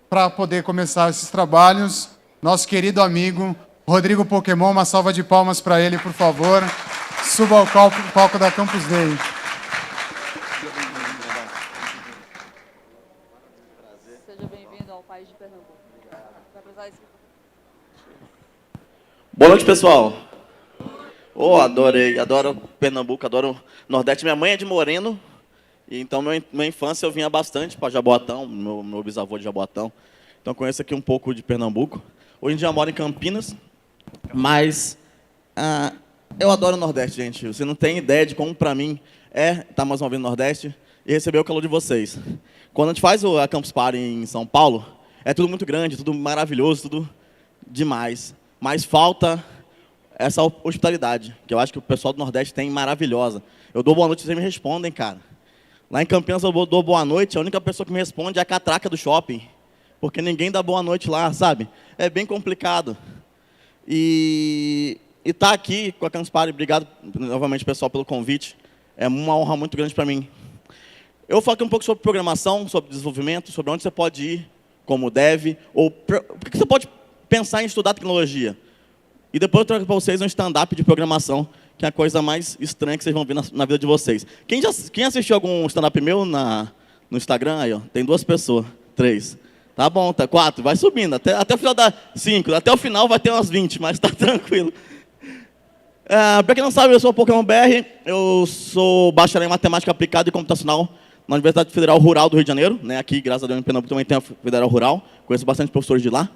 para poder começar esses trabalhos, nosso querido amigo Rodrigo Pokémon. Uma salva de palmas para ele, por favor. Suba ao palco da Campus Day. Seja bem-vindo ao país de Pernambuco. Vai precisar isso. Boa noite, pessoal. Oh, adoro Pernambuco, adoro Nordeste. Minha mãe é de Moreno, e então minha infância eu vinha bastante para Jaboatão, meu bisavô de Jaboatão. Então conheço aqui um pouco de Pernambuco. Hoje em dia eu moro em Campinas, mas eu adoro o Nordeste, gente. Você não tem ideia de como, para mim, estar mais uma vez no Nordeste e receber o calor de vocês. Quando a gente faz a Campus Party em São Paulo, é tudo muito grande, tudo maravilhoso, tudo demais. Mas falta essa hospitalidade, que eu acho que o pessoal do Nordeste tem maravilhosa. Eu dou boa noite, vocês me respondem, cara. Lá em Campinas eu dou boa noite, a única pessoa que me responde é a catraca do shopping. Porque ninguém dá boa noite lá, sabe? É bem complicado. E estar aqui com a Campus Party, obrigado novamente, pessoal, pelo convite. É uma honra muito grande para mim. Eu vou falar aqui um pouco sobre programação, sobre desenvolvimento, sobre onde você pode ir como dev, ou por que você pode pensar em estudar tecnologia. E depois eu trago para vocês um stand-up de programação, que é a coisa mais estranha que vocês vão ver na vida de vocês. Quem assistiu algum stand-up meu no Instagram? Aí, ó, tem 2 pessoas, 3. Tá bom, tá 4, vai subindo. Até o final dá 5. Até o final vai ter umas 20, mas tá tranquilo. Para quem não sabe, eu sou o Pokémon BR. Eu sou bacharel em Matemática Aplicada e Computacional na Universidade Federal Rural do Rio de Janeiro. Né? Aqui, graças a Deus, em Pernambuco também tem a Federal Rural. Conheço bastante professores de lá.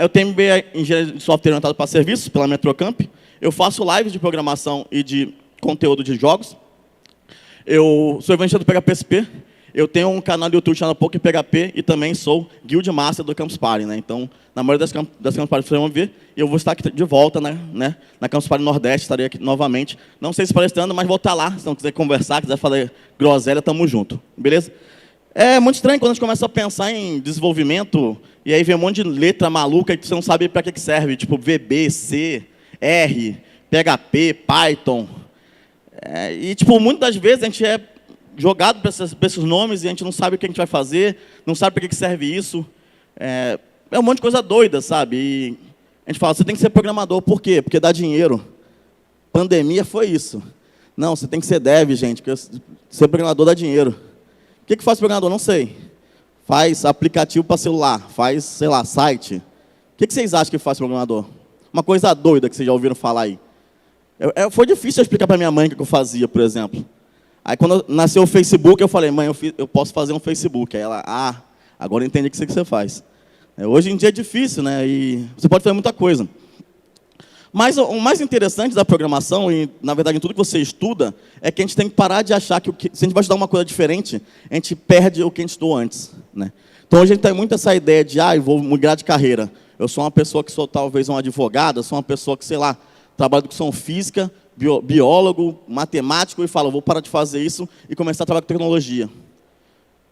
Eu tenho MBA em Engenharia de Software Orientado para Serviços, pela Metrocamp. Eu faço lives de programação e de conteúdo de jogos. Eu sou evangelista do PHP-SP. Eu tenho um canal do YouTube chamado PokéPHP e também sou Guild Master do Campus Party. Né? Então, na maioria das Campus Party vocês vão ver, eu vou estar aqui de volta, né? Na Campus Party Nordeste, estarei aqui novamente. Não sei se palestrando, mas vou estar lá. Se não quiser conversar, quiser falar groselha, tamo junto. Beleza? É muito estranho quando a gente começa a pensar em desenvolvimento e aí vem um monte de letra maluca e você não sabe para que serve. Tipo VB, C, R, PHP, Python. E tipo, muitas das vezes a gente é jogado para esses nomes e a gente não sabe o que a gente vai fazer, não sabe para que serve isso. É um monte de coisa doida, sabe? E a gente fala, você tem que ser programador. Por quê? Porque dá dinheiro. Pandemia foi isso. Não, você tem que ser dev, gente, porque ser programador dá dinheiro. O que faz programador? Não sei. Faz aplicativo para celular, faz, sei lá, site. O que vocês acham que faz programador? Uma coisa doida que vocês já ouviram falar aí. Foi difícil eu explicar para minha mãe o que eu fazia, por exemplo. Aí, quando nasceu o Facebook, eu falei, mãe, eu posso fazer um Facebook. Aí ela, agora eu entendi o que você faz. Hoje em dia é difícil, né? E você pode fazer muita coisa. Mas o mais interessante da programação, e na verdade em tudo que você estuda, é que a gente tem que parar de achar que se a gente vai estudar uma coisa diferente, a gente perde o que a gente estudou antes. Né? Então, hoje a gente tem muito essa ideia de, eu vou migrar de carreira. Eu sou uma pessoa que sou talvez um advogado, eu sou uma pessoa que, sei lá, trabalha com educação física, biólogo, matemático, e fala, vou parar de fazer isso e começar a trabalhar com tecnologia.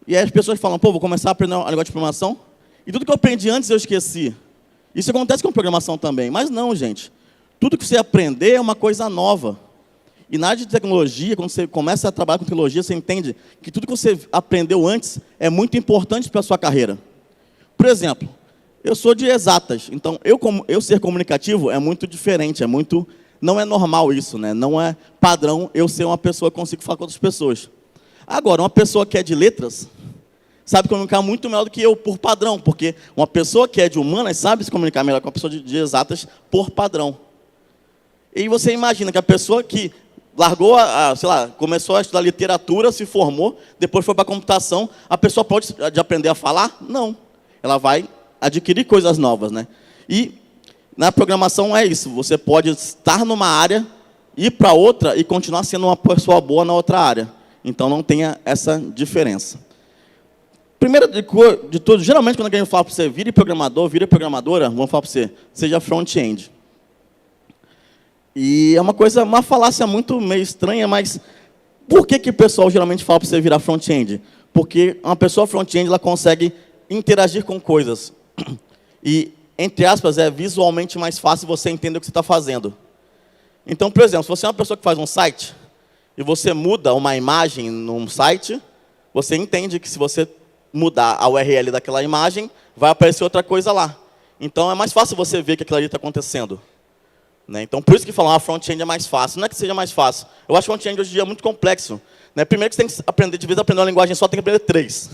E aí as pessoas falam, vou começar a aprender a negócio de programação, e tudo que eu aprendi antes eu esqueci. Isso acontece com programação também, mas não, gente. Tudo que você aprender é uma coisa nova. E na área de tecnologia, quando você começa a trabalhar com tecnologia, você entende que tudo que você aprendeu antes é muito importante para a sua carreira. Por exemplo, eu sou de exatas, então eu ser comunicativo é muito diferente, não é normal isso, né? Não é padrão eu ser uma pessoa que consigo falar com outras pessoas. Agora, uma pessoa que é de letras sabe comunicar muito melhor do que eu, por padrão, porque uma pessoa que é de humanas sabe se comunicar melhor que uma pessoa de exatas por padrão. E você imagina que a pessoa que largou, sei lá, começou a estudar literatura, se formou, depois foi para a computação, a pessoa pode aprender a falar? Não. Ela vai adquirir coisas novas, né? E na programação é isso. Você pode estar numa área, ir para outra e continuar sendo uma pessoa boa na outra área. Então, não tenha essa diferença. Primeiro de tudo, geralmente, quando alguém fala para você, vire programador, vire programadora, vamos falar para você, seja front-end. E é uma falácia muito meio estranha, mas por que o pessoal geralmente fala para você virar front-end? Porque uma pessoa front-end ela consegue interagir com coisas. E, entre aspas, é visualmente mais fácil você entender o que você está fazendo. Então, por exemplo, se você é uma pessoa que faz um site, e você muda uma imagem num site, você entende que se você mudar a URL daquela imagem, vai aparecer outra coisa lá. Então, é mais fácil você ver que aquilo ali está acontecendo. Né? Então, por isso que falar front-end é mais fácil. Não é que seja mais fácil. Eu acho que o front-end hoje em dia é muito complexo. Né? Primeiro que você tem que aprender, de vez em aprender uma linguagem só, tem que aprender 3.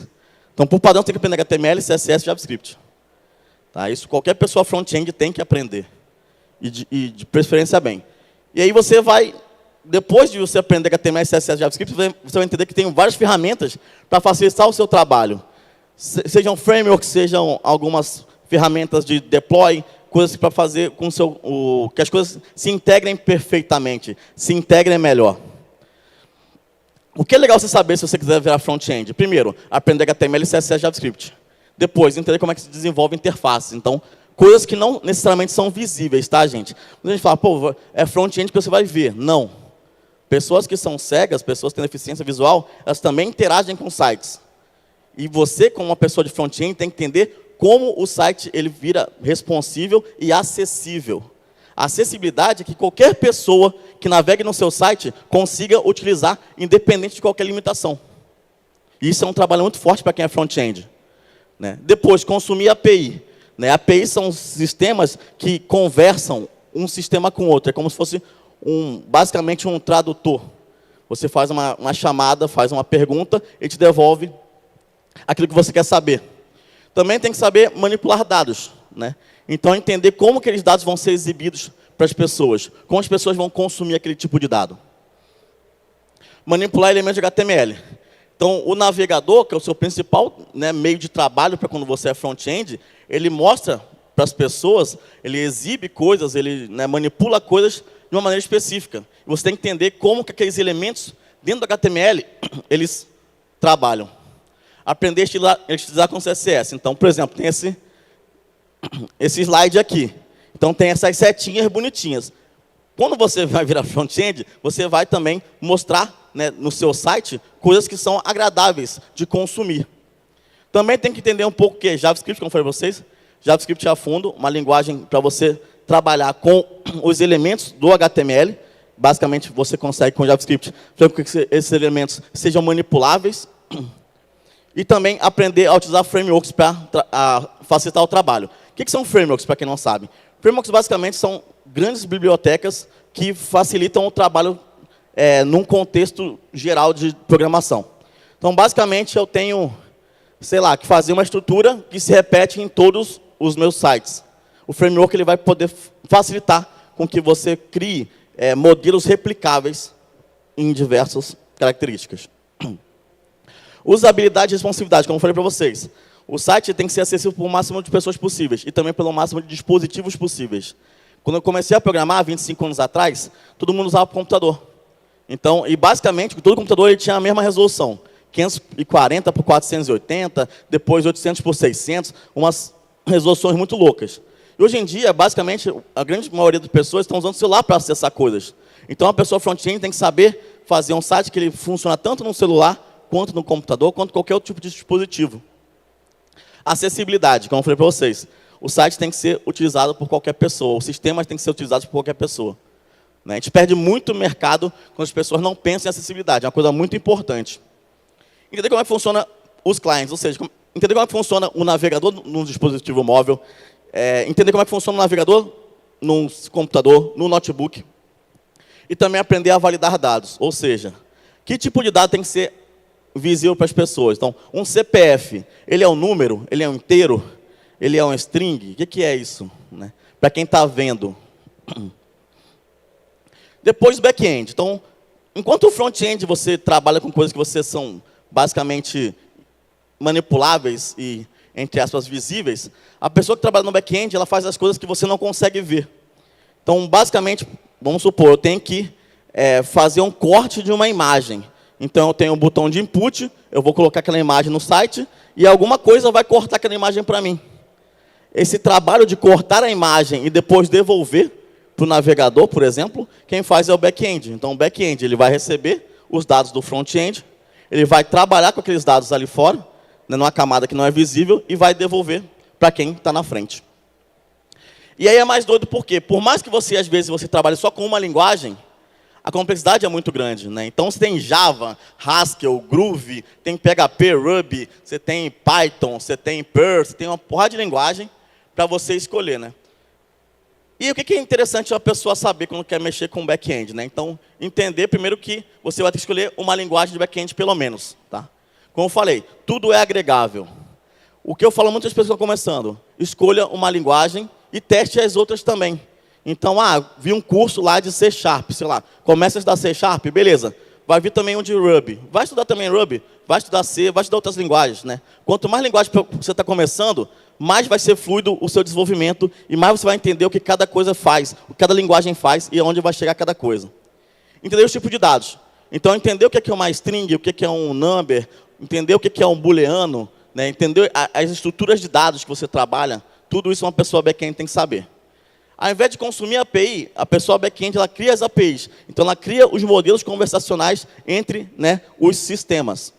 Então, por padrão, você tem que aprender HTML, CSS e JavaScript. Tá? Isso qualquer pessoa front-end tem que aprender. E de preferência bem. E aí você vai, depois de você aprender HTML, CSS e JavaScript, você vai entender que tem várias ferramentas para facilitar o seu trabalho. Sejam frameworks, sejam algumas ferramentas de deploy, coisas para fazer com que as coisas se integrem perfeitamente, se integrem melhor. O que é legal você saber se você quiser virar front-end? Primeiro, aprender HTML, CSS e JavaScript. Depois, entender como é que se desenvolve interfaces. Então, coisas que não necessariamente são visíveis, tá, gente? Quando a gente fala, pô, é front-end que você vai ver. Não. Pessoas que são cegas, pessoas que têm deficiência visual, elas também interagem com sites. E você, como uma pessoa de front-end, tem que entender como o site ele vira responsível e acessível. A acessibilidade é que qualquer pessoa que navegue no seu site consiga utilizar, independente de qualquer limitação. E isso é um trabalho muito forte para quem é front-end. Né? Depois, consumir API. Né? API são sistemas que conversam um sistema com o outro. É como se fosse basicamente um tradutor. Você faz uma chamada, faz uma pergunta e te devolve aquilo que você quer saber. Também tem que saber manipular dados. Né? Então, entender como aqueles dados vão ser exibidos para as pessoas. Como as pessoas vão consumir aquele tipo de dado. Manipular elementos de HTML. Então, o navegador, que é o seu principal, né, meio de trabalho para quando você é front-end, ele mostra para as pessoas, ele exibe coisas, ele, né, manipula coisas de uma maneira específica. E você tem que entender como que aqueles elementos dentro do HTML, eles trabalham. Aprender a estilizar com CSS. Então, por exemplo, tem esse slide aqui. Então, tem essas setinhas bonitinhas. Quando você vai virar front-end, você vai também mostrar, né, no seu site coisas que são agradáveis de consumir. Também tem que entender um pouco o que é JavaScript, como eu falei para vocês. JavaScript a fundo, uma linguagem para você trabalhar com os elementos do HTML. Basicamente, você consegue com JavaScript fazer com que esses elementos sejam manipuláveis. E também aprender a utilizar frameworks para facilitar o trabalho. O que são frameworks, para quem não sabe? Frameworks, basicamente, são grandes bibliotecas que facilitam o trabalho num contexto geral de programação. Então, basicamente, eu tenho, sei lá, que fazer uma estrutura que se repete em todos os meus sites. O framework ele vai poder facilitar com que você crie modelos replicáveis em diversas características. Usabilidade e responsividade, como eu falei para vocês. O site tem que ser acessível por um máximo de pessoas possíveis e também pelo máximo de dispositivos possíveis. Quando eu comecei a programar, 25 anos atrás, todo mundo usava computador. Então, e basicamente, todo computador ele tinha a mesma resolução. 540 por 480, depois 800 por 600, umas resoluções muito loucas. E hoje em dia, basicamente, a grande maioria das pessoas estão usando o celular para acessar coisas. Então, a pessoa front-end tem que saber fazer um site que ele funciona tanto no celular, quanto no computador, quanto qualquer outro tipo de dispositivo. Acessibilidade, como eu falei para vocês. O site tem que ser utilizado por qualquer pessoa, os sistemas têm que ser utilizados por qualquer pessoa. A gente perde muito mercado quando as pessoas não pensam em acessibilidade, é uma coisa muito importante. Entender como é que funciona os clients, ou seja, entender como é que funciona o navegador no dispositivo móvel, entender como é que funciona o navegador no computador, no notebook, e também aprender a validar dados, ou seja, que tipo de dado tem que ser visível para as pessoas. Então, um CPF, ele é um número, ele é um inteiro, ele é um string, o que é isso? Né? Para quem está vendo. Depois, back-end. Então, enquanto o front-end você trabalha com coisas que você são basicamente manipuláveis e, entre aspas, visíveis, a pessoa que trabalha no back-end, ela faz as coisas que você não consegue ver. Então, basicamente, vamos supor, eu tenho que fazer um corte de uma imagem. Então, eu tenho um botão de input, eu vou colocar aquela imagem no site, e alguma coisa vai cortar aquela imagem para mim. Esse trabalho de cortar a imagem e depois devolver para o navegador, por exemplo, quem faz é o back-end. Então, o back-end ele vai receber os dados do front-end, ele vai trabalhar com aqueles dados ali fora, né, numa camada que não é visível, e vai devolver para quem está na frente. E aí é mais doido por quê? Por mais que você, às vezes, você trabalhe só com uma linguagem, a complexidade é muito grande, né? Então, você tem Java, Haskell, Groovy, tem PHP, Ruby, você tem Python, você tem Perl, você tem uma porrada de linguagem para você escolher, né? E o que é interessante a pessoa saber quando quer mexer com back-end, né? Então, entender primeiro que você vai ter que escolher uma linguagem de back-end pelo menos, tá? Como eu falei, tudo é agregável. O que eu falo muitas pessoas começando, escolha uma linguagem e teste as outras também. Então, vi um curso lá de C#, sei lá, começa a estudar C#, beleza. Vai vir também um de Ruby. Vai estudar também Ruby, vai estudar C, vai estudar outras linguagens, né? Quanto mais linguagem você está começando, mais vai ser fluido o seu desenvolvimento e mais você vai entender o que cada coisa faz, o que cada linguagem faz e onde vai chegar cada coisa. Entender os tipos de dados. Então, entender o que é uma string, o que é um number, entender o que é um booleano, né? Entender as estruturas de dados que você trabalha, tudo isso uma pessoa back-end tem que saber. Ao invés de consumir a API, a pessoa back-end ela cria as APIs. Então, ela cria os modelos conversacionais entre, né, os sistemas.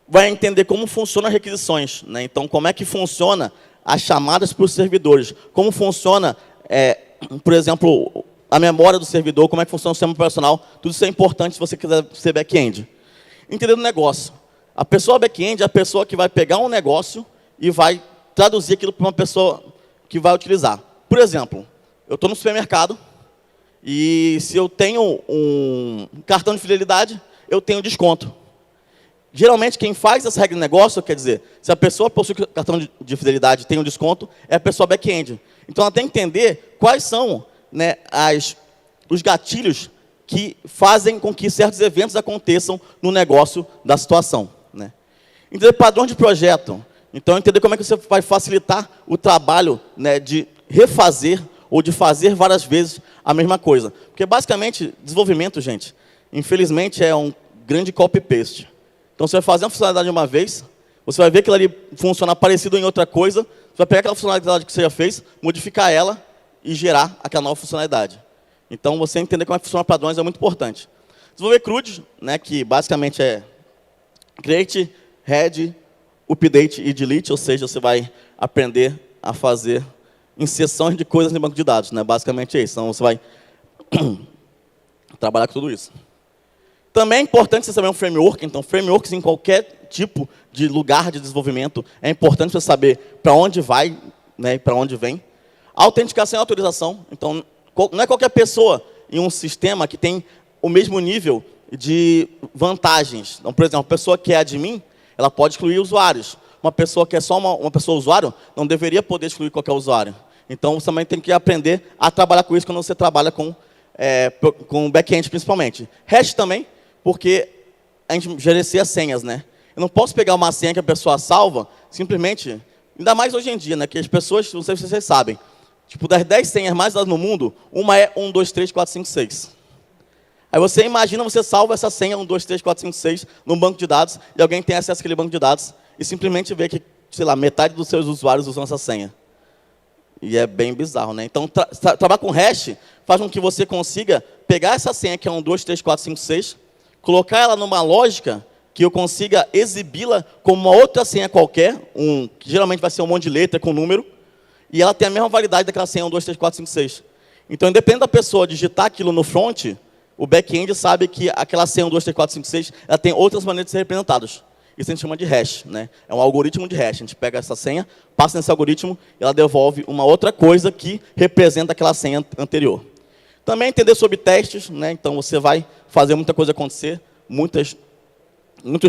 Vai entender como funcionam as requisições, né? Então, como é que funciona as chamadas para os servidores. Como funciona, por exemplo, a memória do servidor, como é que funciona o sistema operacional. Tudo isso é importante se você quiser ser back-end. Entender o negócio. A pessoa back-end é a pessoa que vai pegar um negócio e vai traduzir aquilo para uma pessoa que vai utilizar. Por exemplo, eu estou no supermercado e se eu tenho um cartão de fidelidade, eu tenho desconto. Geralmente, quem faz essa regra de negócio, quer dizer, se a pessoa possui cartão de fidelidade e tem um desconto, é a pessoa back-end. Então, ela tem que entender quais são, né, os gatilhos que fazem com que certos eventos aconteçam no negócio da situação, né? Entender padrões de projeto. Então, entender como é que você vai facilitar o trabalho, né, de refazer ou de fazer várias vezes a mesma coisa. Porque, basicamente, desenvolvimento, gente, infelizmente, é um grande copy-paste. Então, você vai fazer uma funcionalidade uma vez, você vai ver que ela ali funciona parecido em outra coisa, você vai pegar aquela funcionalidade que você já fez, modificar ela e gerar aquela nova funcionalidade. Então, você entender como é que funciona padrões é muito importante. Desenvolver CRUD, né, que basicamente é create, head, update e delete, ou seja, você vai aprender a fazer inserções de coisas no banco de dados, né? Basicamente é isso. Então, você vai trabalhar com tudo isso. Também é importante você saber um framework. Então, frameworks em qualquer tipo de lugar de desenvolvimento, é importante você saber para onde vai, né, e para onde vem. Autenticação e autorização. Então, não é qualquer pessoa em um sistema que tem o mesmo nível de vantagens. Então, por exemplo, uma pessoa que é admin, ela pode excluir usuários. Uma pessoa que é só uma pessoa usuário, não deveria poder excluir qualquer usuário. Então, você também tem que aprender a trabalhar com isso quando você trabalha com back-end, principalmente. Hash também, porque a gente gerencia senhas, né? Eu não posso pegar uma senha que a pessoa salva, simplesmente, ainda mais hoje em dia, né? Que as pessoas, não sei se vocês sabem, tipo, das 10 senhas mais usadas no mundo, uma é 1, 2, 3, 4, 5, 6. Aí você imagina, você salva essa senha 1, 2, 3, 4, 5, 6 num banco de dados e alguém tem acesso àquele banco de dados e simplesmente vê que, sei lá, metade dos seus usuários usam essa senha. E é bem bizarro, né? Então, trabalhar com hash faz com que você consiga pegar essa senha que é 1, 2, 3, 4, 5, 6, colocar ela numa lógica que eu consiga exibi-la como uma outra senha qualquer, que geralmente vai ser um monte de letra com número, e ela tem a mesma validade daquela senha 1, 2, 3, 4, 5, 6. Então, independente da pessoa digitar aquilo no front, o back-end sabe que aquela senha 1, 2, 3, 4, 5, 6, ela tem outras maneiras de ser representadas. Isso a gente chama de hash, né? É um algoritmo de hash. A gente pega essa senha, passa nesse algoritmo, e ela devolve uma outra coisa que representa aquela senha anterior. Também entender sobre testes, né? Então, você vai fazer muita coisa acontecer, muitos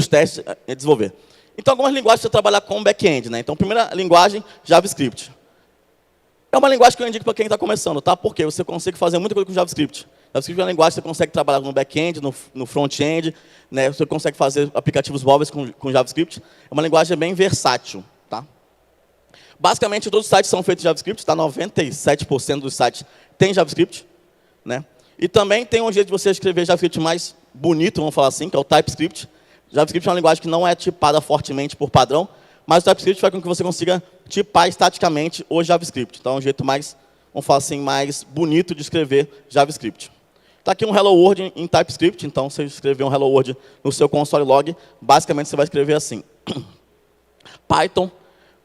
testes a desenvolver. Então, algumas linguagens para você trabalhar com back-end, né? Então, primeira linguagem, JavaScript. É uma linguagem que eu indico para quem está começando, tá? Porque você consegue fazer muita coisa com JavaScript. JavaScript é uma linguagem que você consegue trabalhar no back-end, no front-end, né? Você consegue fazer aplicativos móveis com JavaScript. É uma linguagem bem versátil, tá? Basicamente, todos os sites são feitos em JavaScript, tá? 97% dos sites tem JavaScript, né? E também tem um jeito de você escrever JavaScript mais bonito, vamos falar assim, que é o TypeScript. JavaScript é uma linguagem que não é tipada fortemente por padrão, mas o TypeScript faz com que você consiga tipar estaticamente o JavaScript. Então, é um jeito mais, vamos falar assim, mais bonito de escrever JavaScript. Está aqui um Hello World em TypeScript, então, se você escrever um Hello World no seu console log, basicamente você vai escrever assim. Python.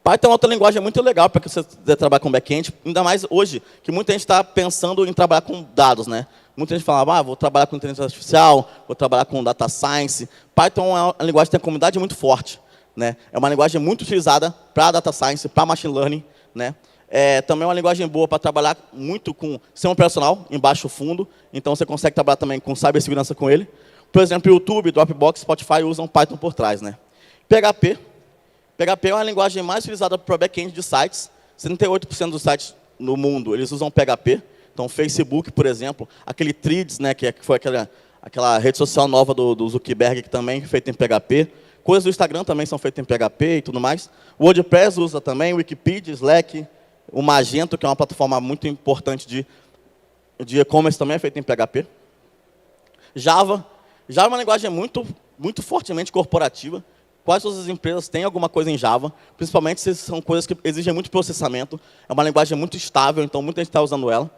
Python é outra linguagem muito legal para que você quiser trabalhar com back-end, ainda mais hoje, que muita gente está pensando em trabalhar com dados, né? Muita gente fala, vou trabalhar com inteligência artificial, vou trabalhar com data science. Python é uma linguagem que tem uma comunidade muito forte, né? É uma linguagem muito utilizada para data science, para machine learning, né? Também é uma linguagem boa para trabalhar muito com sistema operacional em baixo fundo, então você consegue trabalhar também com cibersegurança com ele. Por exemplo, YouTube, Dropbox, Spotify usam Python por trás, né? PHP é uma linguagem mais utilizada para back-end de sites. 78% dos sites no mundo eles usam PHP. Então, Facebook, por exemplo, aquele Threads, né, que foi aquela rede social nova do Zuckerberg, que também é feita em PHP. Coisas do Instagram também são feitas em PHP e tudo mais. O WordPress usa também, Wikipedia, Slack, o Magento, que é uma plataforma muito importante de e-commerce, também é feita em PHP. Java é uma linguagem muito fortemente corporativa. Quase todas as empresas têm alguma coisa em Java, principalmente se são coisas que exigem muito processamento. É uma linguagem muito estável, então muita gente está usando ela.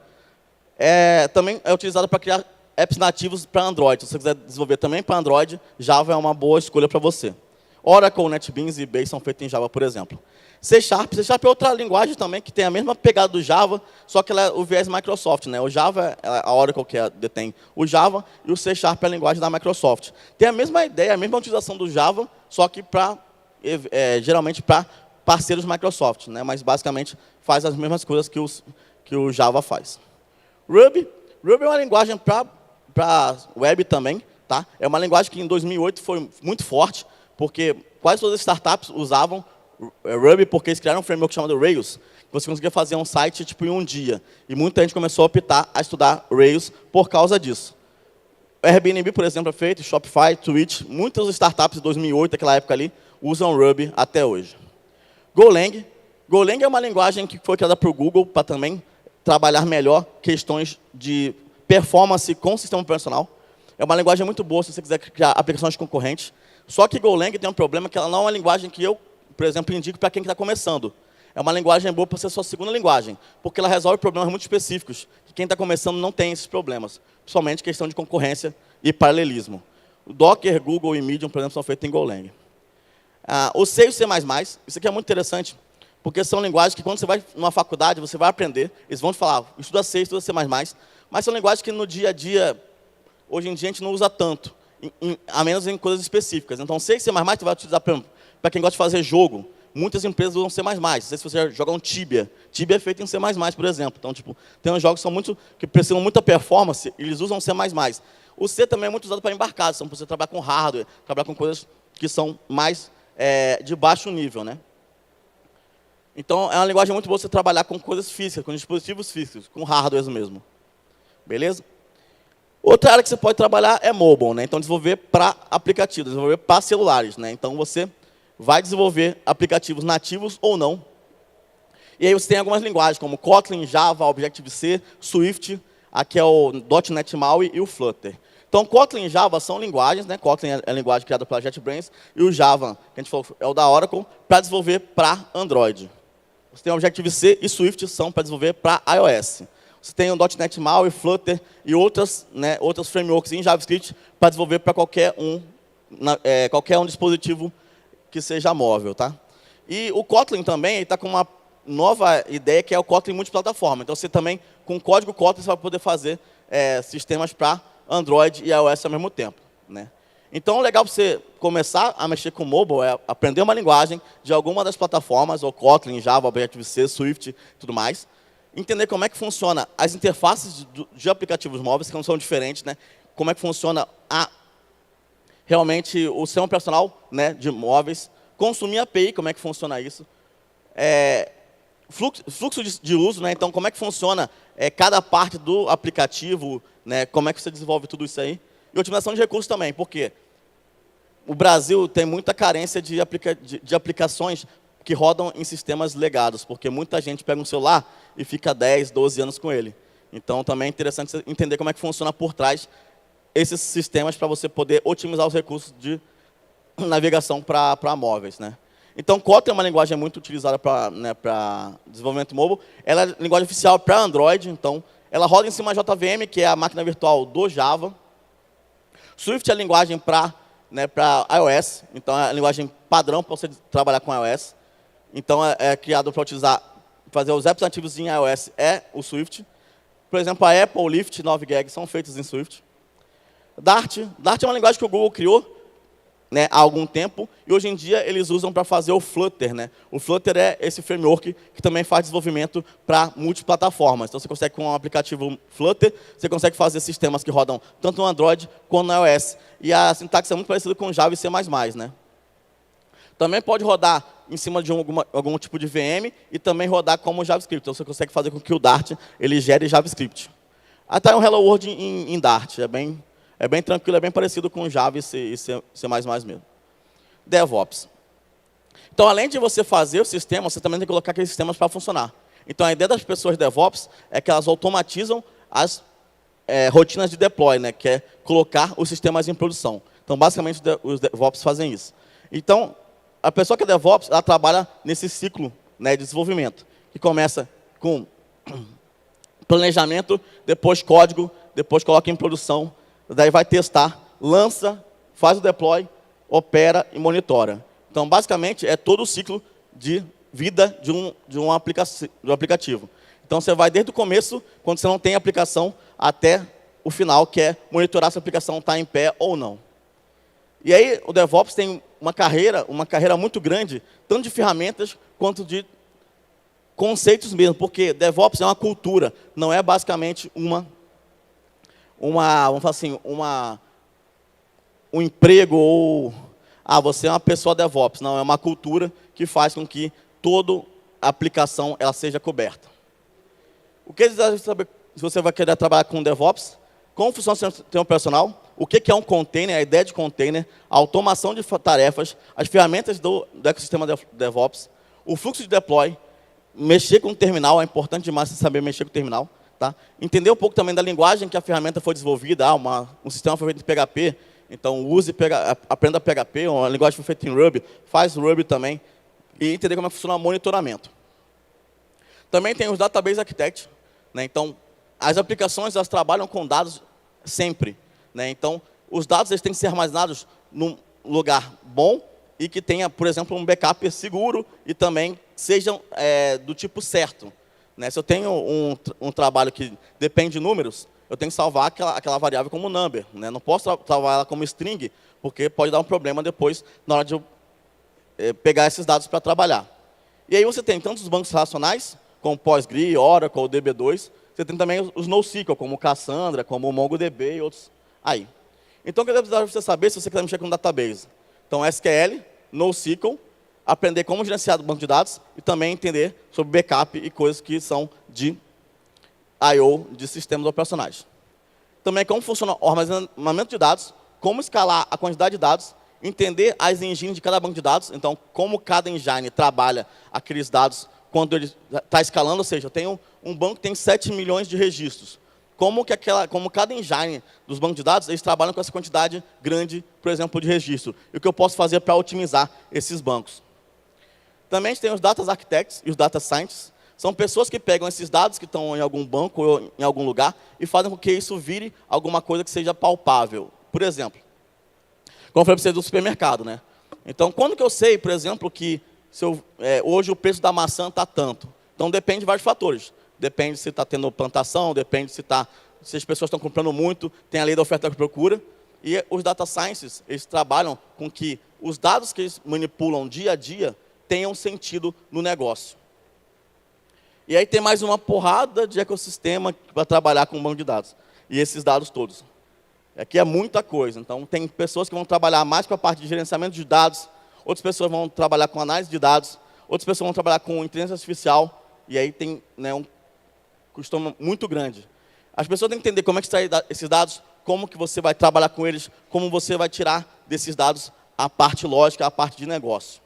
Também é utilizada para criar apps nativos para Android. Se você quiser desenvolver também para Android, Java é uma boa escolha para você. Oracle, NetBeans e eBay são feitos em Java, por exemplo. C# é outra linguagem também que tem a mesma pegada do Java, só que ela é o viés Microsoft, né? O Java, a Oracle que detém o Java, e o C# é a linguagem da Microsoft. Tem a mesma ideia, a mesma utilização do Java, só que geralmente para parceiros Microsoft, né? Mas basicamente faz as mesmas coisas que o Java faz. Ruby é uma linguagem para web também, tá? É uma linguagem que em 2008 foi muito forte, porque quase todas as startups usavam Ruby porque eles criaram um framework chamado Rails, que você conseguia fazer um site tipo, em um dia. E muita gente começou a optar a estudar Rails por causa disso. Airbnb, por exemplo, é feito, Shopify, Twitch, muitas startups de 2008, aquela época ali, usam Ruby até hoje. Golang é uma linguagem que foi criada para o Google para também trabalhar melhor questões de performance com o sistema operacional. É uma linguagem muito boa se você quiser criar aplicações concorrentes. Só que Golang tem um problema que ela não é uma linguagem que eu, por exemplo, indico para quem está começando. É uma linguagem boa para ser sua segunda linguagem, porque ela resolve problemas muito específicos, que quem está começando não tem esses problemas, principalmente questão de concorrência e paralelismo. O Docker, Google e Medium, por exemplo, são feitos em Golang. O C e o C++, isso aqui é muito interessante, porque são linguagens que quando você vai numa faculdade, você vai aprender, eles vão te falar, estuda C, estuda C++, mas são linguagens que no dia a dia, hoje em dia, a gente não usa tanto, a menos em coisas específicas. Então, C e C++ você vai utilizar, por exemplo, para quem gosta de fazer jogo, muitas empresas usam C++. Não sei se você joga um Tibia. Tibia é feito em C++, por exemplo. Então, tipo, tem uns jogos que precisam muita performance, eles usam C++. O C também é muito usado para embarcados, então, para você trabalhar com hardware, trabalhar com coisas que são mais de baixo nível, né? Então, é uma linguagem muito boa você trabalhar com coisas físicas, com dispositivos físicos, com hardware mesmo. Beleza? Outra área que você pode trabalhar é mobile, né? Então, desenvolver para aplicativos, desenvolver para celulares, né? Então, você vai desenvolver aplicativos nativos ou não. E aí você tem algumas linguagens, como Kotlin, Java, Objective-C, Swift, aqui é o .NET MAUI e o Flutter. Então, Kotlin e Java são linguagens, né? Kotlin é a linguagem criada pela JetBrains, e o Java, que a gente falou, é o da Oracle, para desenvolver para Android. Você tem Objective-C e Swift, são para desenvolver para iOS. Você tem o .NET MAUI, Flutter e outros frameworks em JavaScript para desenvolver para qualquer um dispositivo que seja móvel, tá? E o Kotlin também está com uma nova ideia, que é o Kotlin multiplataforma. Então, você também, com o código Kotlin, você vai poder fazer sistemas para Android e iOS ao mesmo tempo, né? Então, o legal para você começar a mexer com mobile é aprender uma linguagem de alguma das plataformas, ou Kotlin, Java, Objective-C, Swift, tudo mais. Entender como é que funciona as interfaces de aplicativos móveis, que não são diferentes, né? Como é que funciona realmente o sistema operacional, né, de móveis. Consumir API, como é que funciona isso. Fluxo de uso, né? Então, como é que funciona cada parte do aplicativo, né? Como é que você desenvolve tudo isso aí. E otimização de recursos também, porque o Brasil tem muita carência de aplicações que rodam em sistemas legados, porque muita gente pega um celular e fica 10, 12 anos com ele. Então, também é interessante você entender como é que funciona por trás esses sistemas para você poder otimizar os recursos de navegação para móveis, né? Então, Kotlin é uma linguagem muito utilizada para desenvolvimento mobile. Ela é linguagem oficial para Android, então ela roda em cima da JVM, que é a máquina virtual do Java. Swift é a linguagem para iOS, então é a linguagem padrão para você trabalhar com iOS. Então, é criado para fazer os apps nativos em iOS, é o Swift. Por exemplo, a Apple, o Lyft, 9GAG são feitos em Swift. Dart é uma linguagem que o Google criou, né, há algum tempo, e hoje em dia eles usam para fazer o Flutter. Né? O Flutter é esse framework que também faz desenvolvimento para multiplataformas. Então, você consegue, com o aplicativo Flutter, você consegue fazer sistemas que rodam tanto no Android quanto no iOS. E a sintaxe é muito parecida com Java e C++. Né? Também pode rodar em cima de algum tipo de VM e também rodar como JavaScript. Então, você consegue fazer com que o Dart ele gere JavaScript. Até um Hello World em Dart. É bem tranquilo, é bem parecido com Java e C++ mesmo. DevOps. Então, além de você fazer o sistema, você também tem que colocar aqueles sistemas para funcionar. Então, a ideia das pessoas de DevOps é que elas automatizam as rotinas de deploy, né, que é colocar os sistemas em produção. Então, basicamente, os DevOps fazem isso. Então, a pessoa que é DevOps, ela trabalha nesse ciclo, né, de desenvolvimento, que começa com planejamento, depois código, depois coloca em produção, daí vai testar, lança, faz o deploy, opera e monitora. Então, basicamente, é todo o ciclo de vida de um aplicativo. Então, você vai desde o começo, quando você não tem aplicação, até o final, que é monitorar se a aplicação está em pé ou não. E aí, o DevOps tem uma carreira muito grande, tanto de ferramentas quanto de conceitos mesmo, porque DevOps é uma cultura, não é basicamente vamos falar assim, um emprego ou você é uma pessoa DevOps. Não, é uma cultura que faz com que toda a aplicação ela seja coberta. O que eles devem saber se você vai querer trabalhar com DevOps? Como funciona o sistema operacional? O que é um container, a ideia de container, a automação de tarefas, as ferramentas do ecossistema DevOps, o fluxo de deploy, mexer com o terminal, é importante demais você saber mexer com o terminal. Tá? Entender um pouco também da linguagem que a ferramenta foi desenvolvida. Um sistema foi feito em PHP, então aprenda PHP, uma linguagem foi feita em Ruby, faz Ruby também, e entender como é que funciona o monitoramento. Também tem os Database Architect. Né? Então, as aplicações elas trabalham com dados sempre. Né? Então, os dados eles têm que ser armazenados num lugar bom e que tenha, por exemplo, um backup seguro e também sejam do tipo certo. Né? Se eu tenho um trabalho que depende de números, eu tenho que salvar aquela variável como number. Né? Não posso salvar ela como string, porque pode dar um problema depois na hora de eu pegar esses dados para trabalhar. E aí você tem tanto os bancos relacionais, como PostgreSQL, Oracle, DB2. Você tem também os NoSQL, como o Cassandra, como o MongoDB e outros aí. Então, o que eu preciso você saber se você quiser mexer com database? Então, SQL, NoSQL, aprender como gerenciar o banco de dados e também entender sobre backup e coisas que são de I/O, de sistemas operacionais. Também como funciona o armazenamento de dados, como escalar a quantidade de dados, entender as engines de cada banco de dados, então como cada engine trabalha aqueles dados quando ele está escalando, ou seja, eu tenho um banco que tem 7 milhões de registros. Como cada engine dos bancos de dados, eles trabalham com essa quantidade grande, por exemplo, de registro. E o que eu posso fazer para otimizar esses bancos. Também a gente tem os Data Architects e os Data Scientists. São pessoas que pegam esses dados que estão em algum banco ou em algum lugar e fazem com que isso vire alguma coisa que seja palpável. Por exemplo, como eu falei para vocês do supermercado. Né? Então, quando que eu sei, por exemplo, que hoje o preço da maçã está tanto? Então, depende de vários fatores. Depende se está tendo plantação, depende se as pessoas estão comprando muito, tem a lei da oferta e procura. E os Data Scientists, eles trabalham com que os dados que eles manipulam dia a dia tenham sentido no negócio. E aí tem mais uma porrada de ecossistema para trabalhar com um banco de dados. E esses dados todos. Aqui é muita coisa. Então, tem pessoas que vão trabalhar mais com a parte de gerenciamento de dados, outras pessoas vão trabalhar com análise de dados, outras pessoas vão trabalhar com inteligência artificial, e aí tem um custo muito grande. As pessoas têm que entender como é que extrair esses dados, como que você vai trabalhar com eles, como você vai tirar desses dados a parte lógica, a parte de negócio.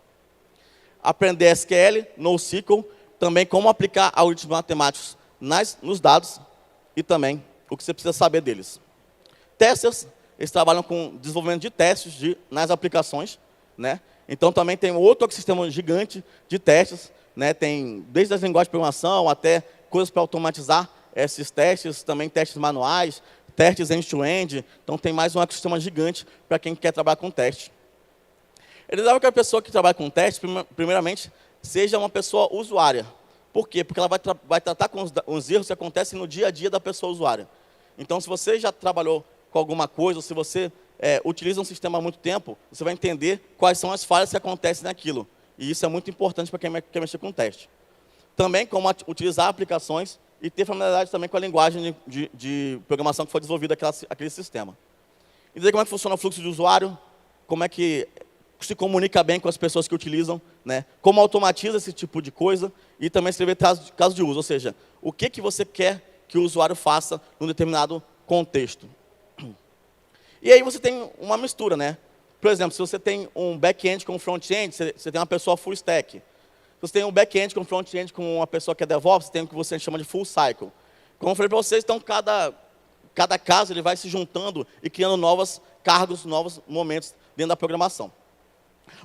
Aprender SQL, NoSQL, também como aplicar algoritmos matemáticos nos dados e também o que você precisa saber deles. Testers, eles trabalham com desenvolvimento de testes nas aplicações. Né? Então, também tem outro ecossistema gigante de testes. Né? Tem desde as linguagens de programação até coisas para automatizar esses testes, também testes manuais, testes end-to-end. Então, tem mais um ecossistema gigante para quem quer trabalhar com teste. Ele dava que a pessoa que trabalha com teste, primeiramente, seja uma pessoa usuária. Por quê? Porque ela vai tratar com os erros que acontecem no dia a dia da pessoa usuária. Então, se você já trabalhou com alguma coisa, ou se você utiliza um sistema há muito tempo, você vai entender quais são as falhas que acontecem naquilo. E isso é muito importante para quem quer mexer com teste. Também como utilizar aplicações e ter familiaridade também com a linguagem de programação que foi desenvolvida aquele sistema. Entender como é que funciona o fluxo de usuário, como é que se comunica bem com as pessoas que utilizam, né? Como automatiza esse tipo de coisa e também escrever caso de uso, ou seja, o que você quer que o usuário faça num determinado contexto. E aí você tem uma mistura, né? Por exemplo, se você tem um back-end com front-end, você tem uma pessoa full stack. Se você tem um back-end com front-end com uma pessoa que é DevOps, você tem o que você chama de full cycle. Como eu falei para vocês, então cada caso ele vai se juntando e criando novos cargos, novos momentos dentro da programação.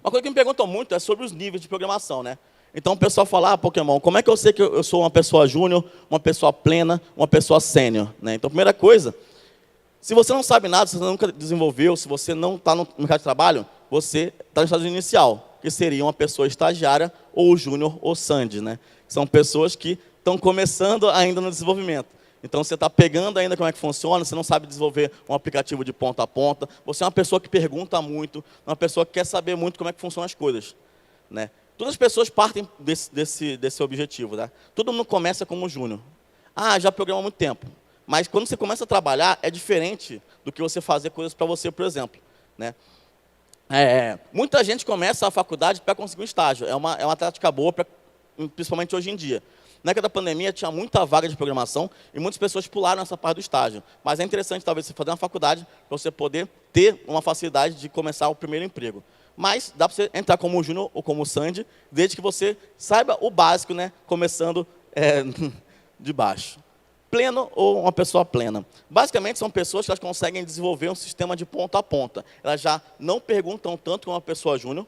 Uma coisa que me perguntam muito é sobre os níveis de programação, né? Então o pessoal fala, Pokémon, como é que eu sei que eu sou uma pessoa júnior, uma pessoa plena, uma pessoa sênior, né? Então, primeira coisa, se você não sabe nada, se você nunca desenvolveu, se você não está no mercado de trabalho, você está no estágio inicial, que seria uma pessoa estagiária, ou júnior, ou Sandy, né? São pessoas que estão começando ainda no desenvolvimento. Então, você está pegando ainda como é que funciona, você não sabe desenvolver um aplicativo de ponta a ponta, você é uma pessoa que pergunta muito, uma pessoa que quer saber muito como é que funcionam as coisas, né? Todas as pessoas partem desse objetivo, né? Todo mundo começa como júnior. Já programa há muito tempo. Mas quando você começa a trabalhar, é diferente do que você fazer coisas para você, por exemplo, né? Muita gente começa a faculdade para conseguir um estágio. É uma tática boa, principalmente hoje em dia. Na época da pandemia, tinha muita vaga de programação e muitas pessoas pularam essa parte do estágio. Mas é interessante, talvez, você fazer uma faculdade para você poder ter uma facilidade de começar o primeiro emprego. Mas dá para você entrar como júnior ou como Sandy, desde que você saiba o básico, né, começando de baixo. Pleno ou uma pessoa plena. Basicamente, são pessoas que elas conseguem desenvolver um sistema de ponta a ponta. Elas já não perguntam tanto como uma pessoa júnior,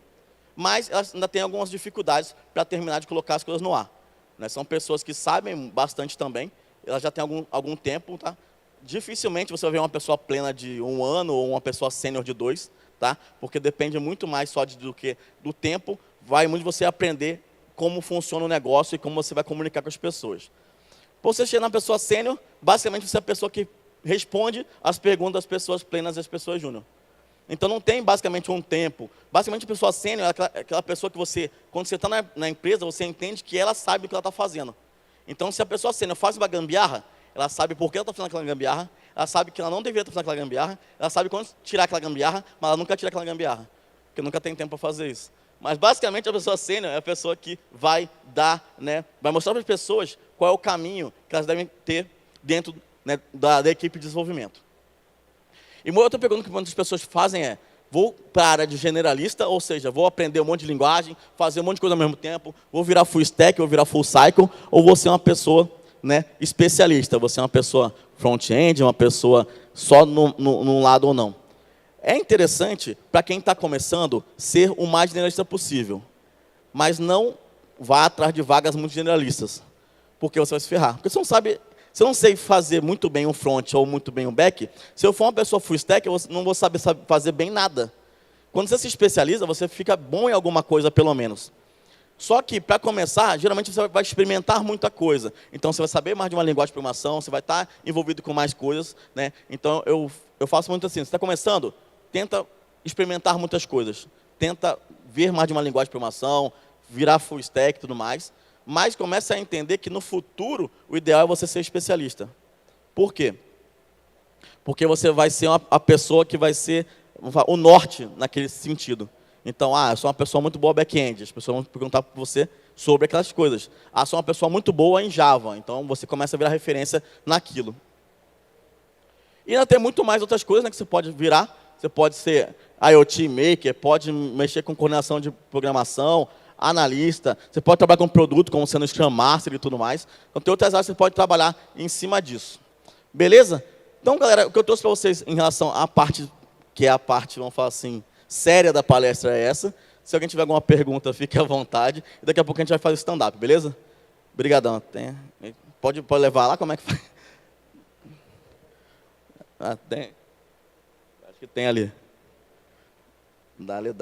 mas elas ainda têm algumas dificuldades para terminar de colocar as coisas no ar. Né? São pessoas que sabem bastante também, elas já têm algum tempo. Tá? Dificilmente você vai ver uma pessoa plena de 1 ano ou uma pessoa sênior de 2, tá? Porque depende muito mais só do tempo, vai muito de você aprender como funciona o negócio e como você vai comunicar com as pessoas. Para você chegar na pessoa sênior, basicamente você é a pessoa que responde as perguntas das pessoas plenas e das pessoas júnior. Então não tem basicamente um tempo. Basicamente a pessoa sênior é aquela pessoa que você, quando você está na empresa, você entende que ela sabe o que ela está fazendo. Então se a pessoa sênior faz uma gambiarra, ela sabe por que ela está fazendo aquela gambiarra, ela sabe que ela não deveria estar fazendo aquela gambiarra, ela sabe quando tirar aquela gambiarra, mas ela nunca tira aquela gambiarra, porque nunca tem tempo para fazer isso. Mas basicamente a pessoa sênior é a pessoa que vai dar, né, vai mostrar para as pessoas qual é o caminho que elas devem ter dentro, né, da equipe de desenvolvimento. E uma outra pergunta que muitas pessoas fazem é, vou para a área de generalista, ou seja, vou aprender um monte de linguagem, fazer um monte de coisa ao mesmo tempo, vou virar full stack, vou virar full cycle, ou vou ser uma pessoa, né, especialista, vou ser uma pessoa front-end, uma pessoa só num lado ou não. É interessante, para quem está começando, ser o mais generalista possível. Mas não vá atrás de vagas muito generalistas. Porque você vai se ferrar. Porque você não sabe, se eu não sei fazer muito bem um front ou muito bem um back, se eu for uma pessoa full stack, eu não vou saber fazer bem nada. Quando você se especializa, você fica bom em alguma coisa, pelo menos. Só que, para começar, geralmente você vai experimentar muita coisa. Então, você vai saber mais de uma linguagem de programação, você vai estar envolvido com mais coisas, né? Então, eu faço muito assim, você está começando, tenta experimentar muitas coisas. Tenta ver mais de uma linguagem de programação, virar full stack e tudo mais. Mas comece a entender que, no futuro, o ideal é você ser especialista. Por quê? Porque você vai ser a pessoa que vai ser o norte naquele sentido. Então, eu sou uma pessoa muito boa back-end. As pessoas vão perguntar para você sobre aquelas coisas. Sou uma pessoa muito boa em Java. Então, você começa a virar referência naquilo. E ainda tem muito mais outras coisas, né, que você pode virar. Você pode ser IoT Maker, pode mexer com coordenação de programação, analista. Você pode trabalhar com produto, como sendo Scrum Master e tudo mais. Então, tem outras áreas que você pode trabalhar em cima disso. Beleza? Então, galera, o que eu trouxe para vocês em relação à parte, que é a parte, vamos falar assim, séria da palestra é essa. Se alguém tiver alguma pergunta, fique à vontade. E daqui a pouco a gente vai fazer stand-up, beleza? Obrigadão. Pode levar lá? Como é que faz? Tem. Acho que tem ali. Dale.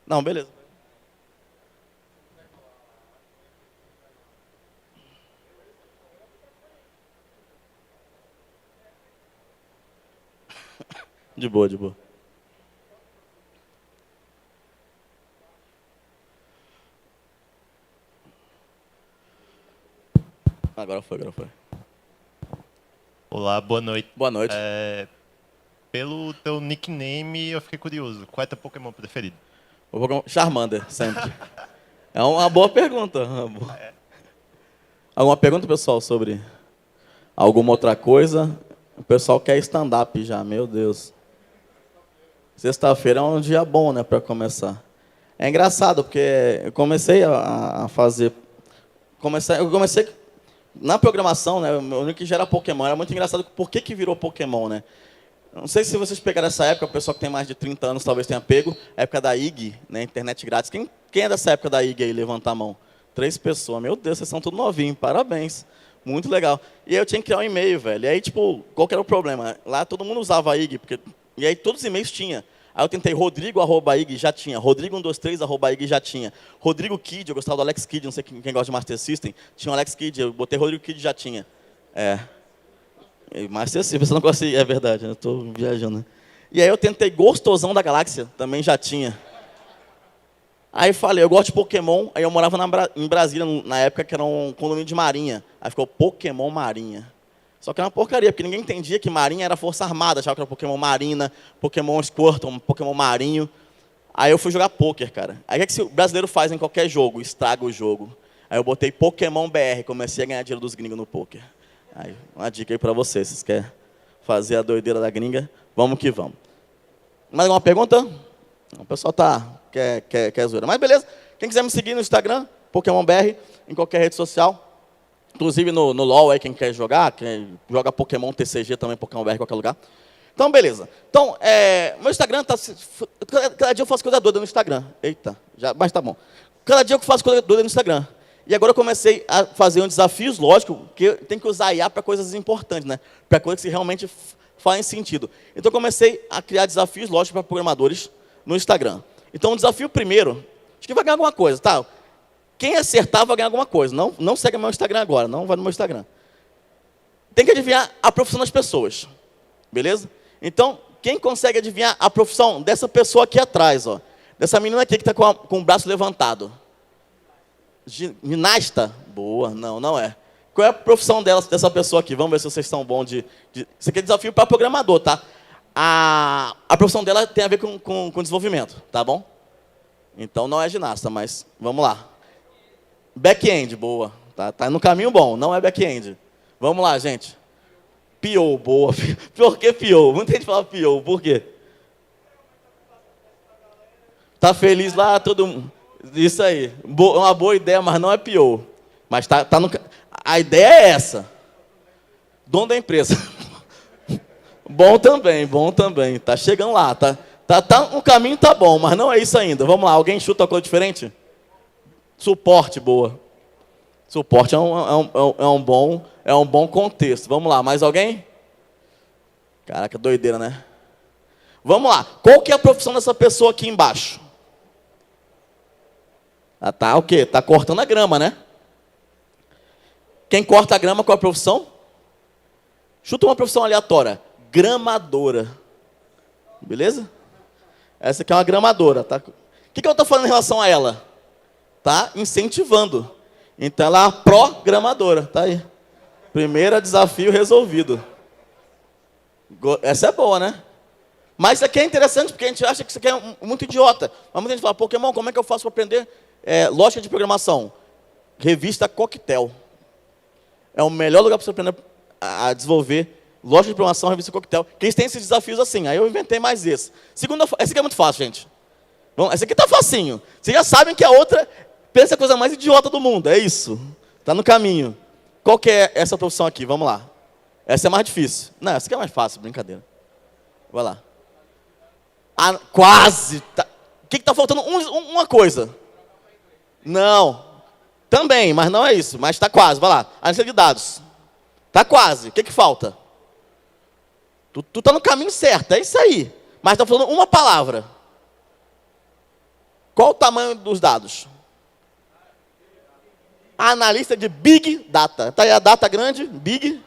Não, beleza. De boa, de boa. Agora foi, agora foi. Olá, boa noite. Boa noite. Pelo teu nickname, eu fiquei curioso. Qual é teu Pokémon preferido? O Pokémon Charmander, sempre. É uma boa pergunta. Alguma pergunta, pessoal, sobre alguma outra coisa? O pessoal quer stand-up já, meu Deus. Sexta-feira é um dia bom, né, para começar. É engraçado, porque eu comecei a fazer... Eu comecei na programação, né, o único que gera Pokémon. Era muito engraçado por que virou Pokémon, né? Não sei se vocês pegaram essa época, o pessoal que tem mais de 30 anos talvez tenha pego, a época da IG, né, internet grátis. Quem é dessa época da IG aí? Levanta a mão. 3 pessoas. Meu Deus, vocês são tudo novinhos, parabéns. Muito legal. E aí eu tinha que criar um e-mail, velho. E aí, tipo, qual que era o problema? Lá todo mundo usava a IG, e aí todos os e-mails tinha. Aí eu tentei rodrigo@ig, já tinha. Rodrigo123@ig, já tinha. Rodrigo Kid, eu gostava do Alex Kidd, não sei quem gosta de Master System. Tinha o Alex Kidd, eu botei Rodrigo Kid, já tinha. Master System, você não consegue, é verdade, eu estou viajando. Né? E aí eu tentei Gostosão da Galáxia, também já tinha. Aí falei, eu gosto de Pokémon, aí eu morava em Brasília, na época que era um condomínio de Marinha. Aí ficou Pokémon Marinha. Só que era uma porcaria, porque ninguém entendia que Marinha era Força Armada, achava que era Pokémon Marina, Pokémon Squirtle, Pokémon Marinho. Aí eu fui jogar pôquer, cara. Aí o que o brasileiro faz em qualquer jogo? Estraga o jogo. Aí eu botei Pokémon BR, comecei a ganhar dinheiro dos gringos no pôquer. Aí, uma dica aí pra vocês, vocês querem fazer a doideira da gringa? Vamos que vamos. Mais alguma pergunta? O pessoal quer zoeira. Mas beleza, quem quiser me seguir no Instagram, Pokémon BR, em qualquer rede social. Inclusive no LoL, aí, quem quer jogar, quem joga Pokémon TCG também, Pokémon BR em qualquer lugar. Então, beleza. Então, meu Instagram tá... Cada dia eu faço coisa doida no Instagram. Eita, mas tá bom. Cada dia eu faço coisa doida no Instagram. E agora eu comecei a fazer um desafio, lógico, que tem que usar IA para coisas importantes, né? Para coisas que realmente fazem sentido. Então, eu comecei a criar desafios, lógicos, para programadores no Instagram. Então, o desafio primeiro, acho que vai ganhar alguma coisa, tá? Quem acertar vai ganhar alguma coisa. Não segue meu Instagram agora, não vai no meu Instagram. Tem que adivinhar a profissão das pessoas. Beleza? Então, quem consegue adivinhar a profissão dessa pessoa aqui atrás, ó? Dessa menina aqui que está com o braço levantado. Ginasta? Boa, não é. Qual é a profissão dessa pessoa aqui? Vamos ver se vocês estão bons de... Isso aqui é desafio para programador, tá? A profissão dela tem a ver com desenvolvimento, tá bom? Então não é ginasta, mas vamos lá. Back-end, boa. Tá no caminho bom, não é back-end. Vamos lá, gente. PO, boa. Por que PO? Muita gente fala PO, por quê? Tá feliz lá, todo mundo. Isso aí. Uma boa ideia, mas não é PO. Mas tá no... A ideia é essa. Dono da empresa. Bom também. Tá chegando lá. O caminho tá bom, mas não é isso ainda. Vamos lá, alguém chuta uma coisa diferente? Suporte, boa. Suporte é um bom contexto. Vamos lá, mais alguém? Caraca, doideira, né? Vamos lá. Qual que é a profissão dessa pessoa aqui embaixo? Tá o quê? Tá cortando a grama, né? Quem corta a grama, qual é a profissão? Chuta uma profissão aleatória. Gramadora. Beleza? Essa aqui é uma gramadora, tá? O que eu estou falando em relação a ela? Tá incentivando. Então ela é uma programadora, tá aí. Primeiro desafio resolvido. Essa é boa, né? Mas isso aqui é interessante porque a gente acha que isso aqui é muito idiota. Mas muita gente fala, Pokémon, como é que eu faço para aprender lógica de programação? Revista Coquetel. É o melhor lugar para você aprender a desenvolver lógica de programação, revista Coquetel. Que eles têm esses desafios assim. Aí eu inventei mais esse. Esse aqui é muito fácil, gente. Esse aqui tá facinho. Vocês já sabem que a outra pensa a coisa mais idiota do mundo. É isso. Tá no caminho. Qual que é essa profissão aqui? Vamos lá. Essa é mais difícil. Não, essa aqui é mais fácil, brincadeira. Vai lá. Quase. O que está faltando? Uma coisa. Não. Também, mas não é isso. Mas está quase. Vai lá. Analista de dados. Está quase. O que falta? Tu tá no caminho certo. É isso aí. Mas está faltando uma palavra. Qual o tamanho dos dados? Analista de Big Data. Está aí a data grande, Big.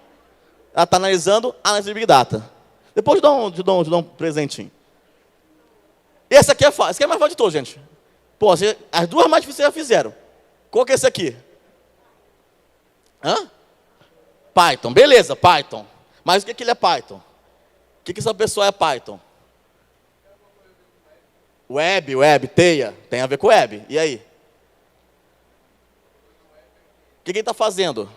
Ela está analisando a análise de Big Data. Depois te dou um presentinho. Esse aqui é fácil. Esse aqui é mais fácil de todos, gente. Pô, as duas mais difíceis já fizeram. Qual que é esse aqui? Hã? Python. Beleza, Python. Mas o que ele é Python? O que essa pessoa é Python? Web, teia. Tem a ver com web. E aí? O que ele está fazendo?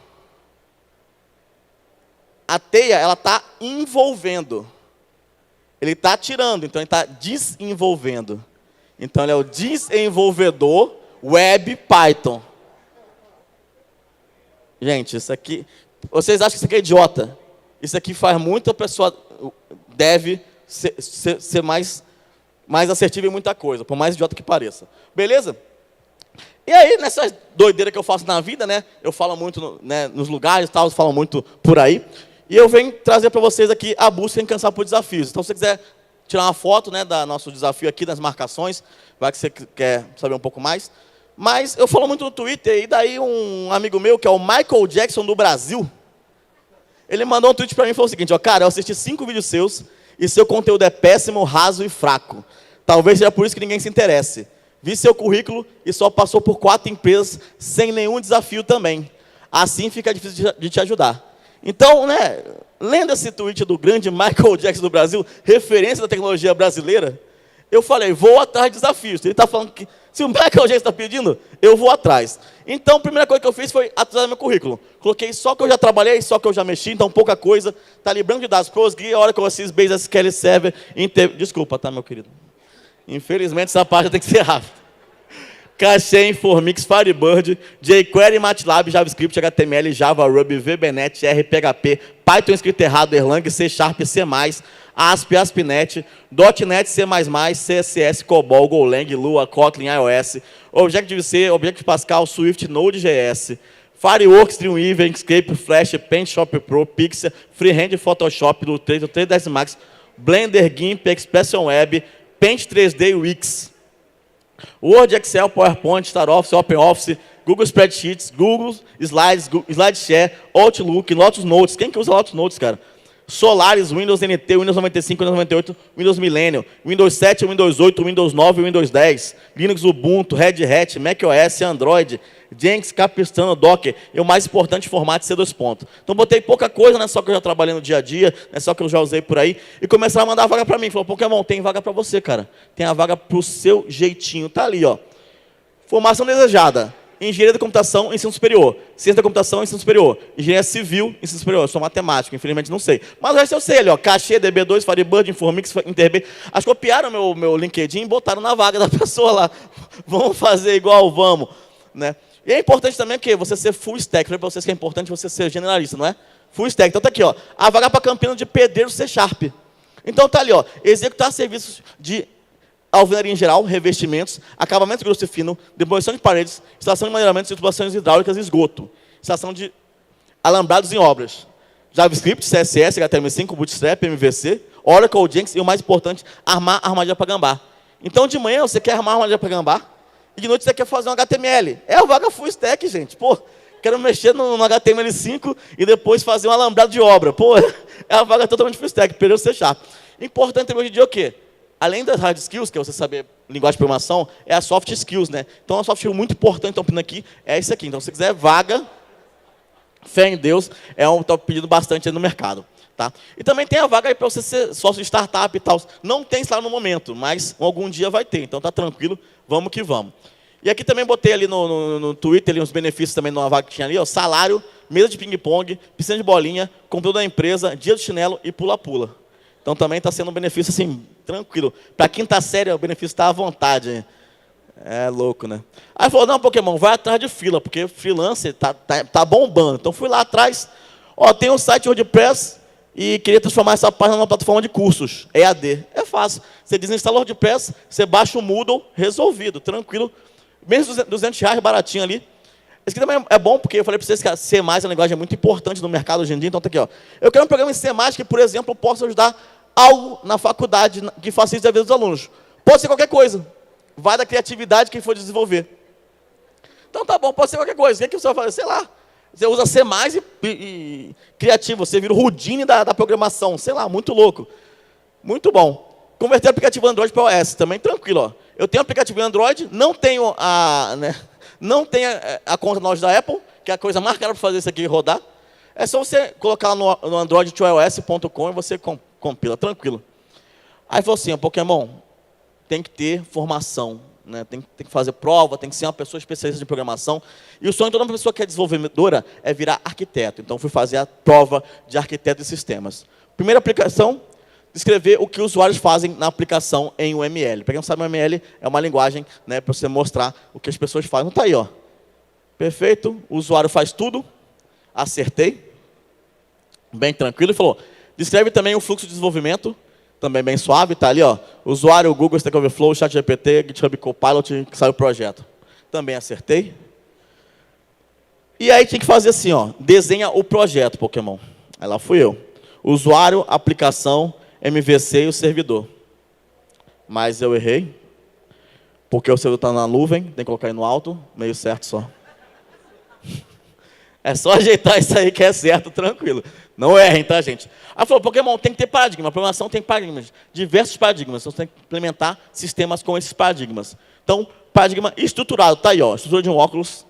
A teia, ela está envolvendo. Ele está tirando, então ele está desenvolvendo. Então ele é o desenvolvedor web Python. Gente, isso aqui... Vocês acham que isso aqui é idiota? Isso aqui faz muito, a pessoa deve ser mais assertiva em muita coisa, por mais idiota que pareça. Beleza? E aí, nessa doideira que eu faço na vida, né? Eu falo muito nos lugares e tal, eu falo muito por aí. E eu venho trazer para vocês aqui a busca incansável por desafios. Então, se você quiser tirar uma foto, né, do nosso desafio aqui, das marcações, vai que você quer saber um pouco mais. Mas eu falo muito no Twitter, e daí um amigo meu, que é o Michael Jackson do Brasil, ele mandou um tweet para mim e falou o seguinte, ó, cara, eu assisti 5 vídeos seus, e seu conteúdo é péssimo, raso e fraco. Talvez seja por isso que ninguém se interesse. Vi seu currículo e só passou por 4 empresas sem nenhum desafio também. Assim fica difícil de te ajudar. Então, né, lendo esse tweet do grande Michael Jackson do Brasil, referência da tecnologia brasileira, eu falei, vou atrás de desafios. Ele está falando que, se o Michael Jackson está pedindo, eu vou atrás. Então, a primeira coisa que eu fiz foi atualizar meu currículo. Coloquei só que eu já trabalhei, só que eu já mexi, então pouca coisa. Está ali branco de dados. Prosegui, Oracle, Sys, Base, SQL Server, Desculpa, tá, meu querido? Infelizmente, essa parte tem que ser rápida. Cache, Informix, Firebird, jQuery, MATLAB, JavaScript, HTML, Java, Ruby, VBNet, RPHP, Python escrito errado, Erlang, C#, C++, ASP, ASP.NET, .NET, C++, CSS, COBOL, Golang, Lua, Kotlin, iOS, Objective-C, Objective Pascal, Swift, Node.js, Fireworks, Dreamweaver, Inkscape, Flash, Paint, Shop Pro, Pixel, Freehand, Photoshop, Illustrator, 3ds Max, Blender, GIMP, Expression Web, Paint 3D e Wix. Word, Excel, PowerPoint, StarOffice, OpenOffice, Google Spreadsheets, Google Slides, SlideShare, Outlook, Lotus Notes. Quem que usa Lotus Notes, cara? Solaris, Windows NT, Windows 95, Windows 98, Windows Millennium, Windows 7, Windows 8, Windows 9, Windows 10, Linux, Ubuntu, Red Hat, macOS, Android, Jenkins, Capistrano, Docker, e o mais importante, formato C2 pontos. Então, botei pouca coisa, não é só que eu já trabalhei no dia a dia, não é só que eu já usei por aí, e começaram a mandar vaga para mim. Falou, Pokémon, tem vaga para você, cara. Tem a vaga para o seu jeitinho. Tá ali, ó. Formação desejada. Engenharia da computação, ensino superior. Ciência da computação, ensino superior. Engenharia civil, ensino superior. Eu sou matemático, infelizmente não sei. Mas o resto eu sei ali, ó. Cache, DB2, Firebird, Informix, Interbase. Acho que copiaram meu LinkedIn e botaram na vaga da pessoa lá. Vamos fazer igual, vamos. Né? E é importante também que você ser full stack. Falei para vocês que é importante você ser generalista, não é? Full stack. Então tá aqui, ó. A vaga para Campinas de pedreiro C#. Então tá ali, ó. Executar serviços de alvenaria em geral, revestimentos, acabamento grosso e fino, demolição de paredes, instalação de maneiramento, tubulações hidráulicas e esgoto. Instalação de alambrados em obras. JavaScript, CSS, HTML5, Bootstrap, MVC, Oracle, Jenkins e o mais importante, armar armadilha para gambá. Então de manhã você quer armar armadilha para gambá e de noite você quer fazer um HTML. É a vaga full stack, gente. Pô, quero mexer no HTML5 e depois fazer um alambrado de obra. Pô, é a vaga totalmente full stack, perdeu o C#. Importante também hoje em dia o quê? Além das hard skills, que é você saber linguagem de programação, é a soft skills, né? Então, a soft skill muito importante, então, aqui, é isso aqui. Então, se você quiser vaga, fé em Deus, está pedindo bastante aí no mercado. Tá? E também tem a vaga aí para você ser sócio de startup e tal. Não tem isso lá no momento, mas algum dia vai ter. Então, tá tranquilo, vamos que vamos. E aqui também botei ali no Twitter ali, uns benefícios também numa vaga que tinha ali, ó, salário, mesa de ping-pong, piscina de bolinha, computador da empresa, dia do chinelo e pula-pula. Então, também está sendo um benefício, assim, tranquilo. Para a quinta série, o benefício está à vontade. É louco, né? Aí falou, não, Pokémon, vai atrás de fila, porque freelancer tá bombando. Então, fui lá atrás. Ó, tem um site WordPress e queria transformar essa página numa plataforma de cursos, EAD. É fácil. Você desinstala o WordPress, você baixa o Moodle, resolvido, tranquilo. Menos R$200, baratinho ali. Isso aqui também é bom, porque eu falei para vocês que a C++ é uma linguagem muito importante no mercado hoje em dia. Então, tá aqui, ó. Eu quero um programa em C++ que, por exemplo, possa ajudar algo na faculdade que facilite a vida dos alunos. Pode ser qualquer coisa. Vai da criatividade de quem for desenvolver. Então tá bom, pode ser qualquer coisa. O que você vai fazer? Sei lá. Você usa C++ e criativo. Você vira o Houdini da programação. Sei lá, muito louco. Muito bom. Converter aplicativo Android para iOS. Também tranquilo. Ó. Eu tenho aplicativo Android, não tenho não tenho a conta na loja da Apple, que é a coisa mais cara para fazer isso aqui rodar. É só você colocar no android2ios.com e você compila, tranquilo. Aí falou assim, Pokémon, tem que ter formação, né? Tem que fazer prova, tem que ser uma pessoa especialista de programação. E o sonho de toda pessoa que é desenvolvedora é virar arquiteto. Então, fui fazer a prova de arquiteto de sistemas. Primeira aplicação, descrever o que os usuários fazem na aplicação em UML. Para quem não sabe, o UML é uma linguagem, né, para você mostrar o que as pessoas fazem. Não está aí, ó. Perfeito, o usuário faz tudo. Acertei. Bem tranquilo. E falou, descreve também o fluxo de desenvolvimento. Também bem suave, está ali, ó. Usuário, Google, Stack Overflow, ChatGPT, GitHub Copilot, que sai o projeto. Também acertei. E aí tinha que fazer assim, ó. Desenha o projeto, Pokémon. Aí lá fui eu. Usuário, aplicação, MVC e o servidor. Mas eu errei. Porque o servidor está na nuvem, tem que colocar aí no alto, meio certo só. É só ajeitar isso aí que é certo, tranquilo. Não errem, tá, gente? Aí falou, Pokémon, tem que ter paradigma. A programação tem paradigmas, diversos paradigmas. Então, você tem que implementar sistemas com esses paradigmas. Então, paradigma estruturado, tá aí, ó. Estrutura de um óculos.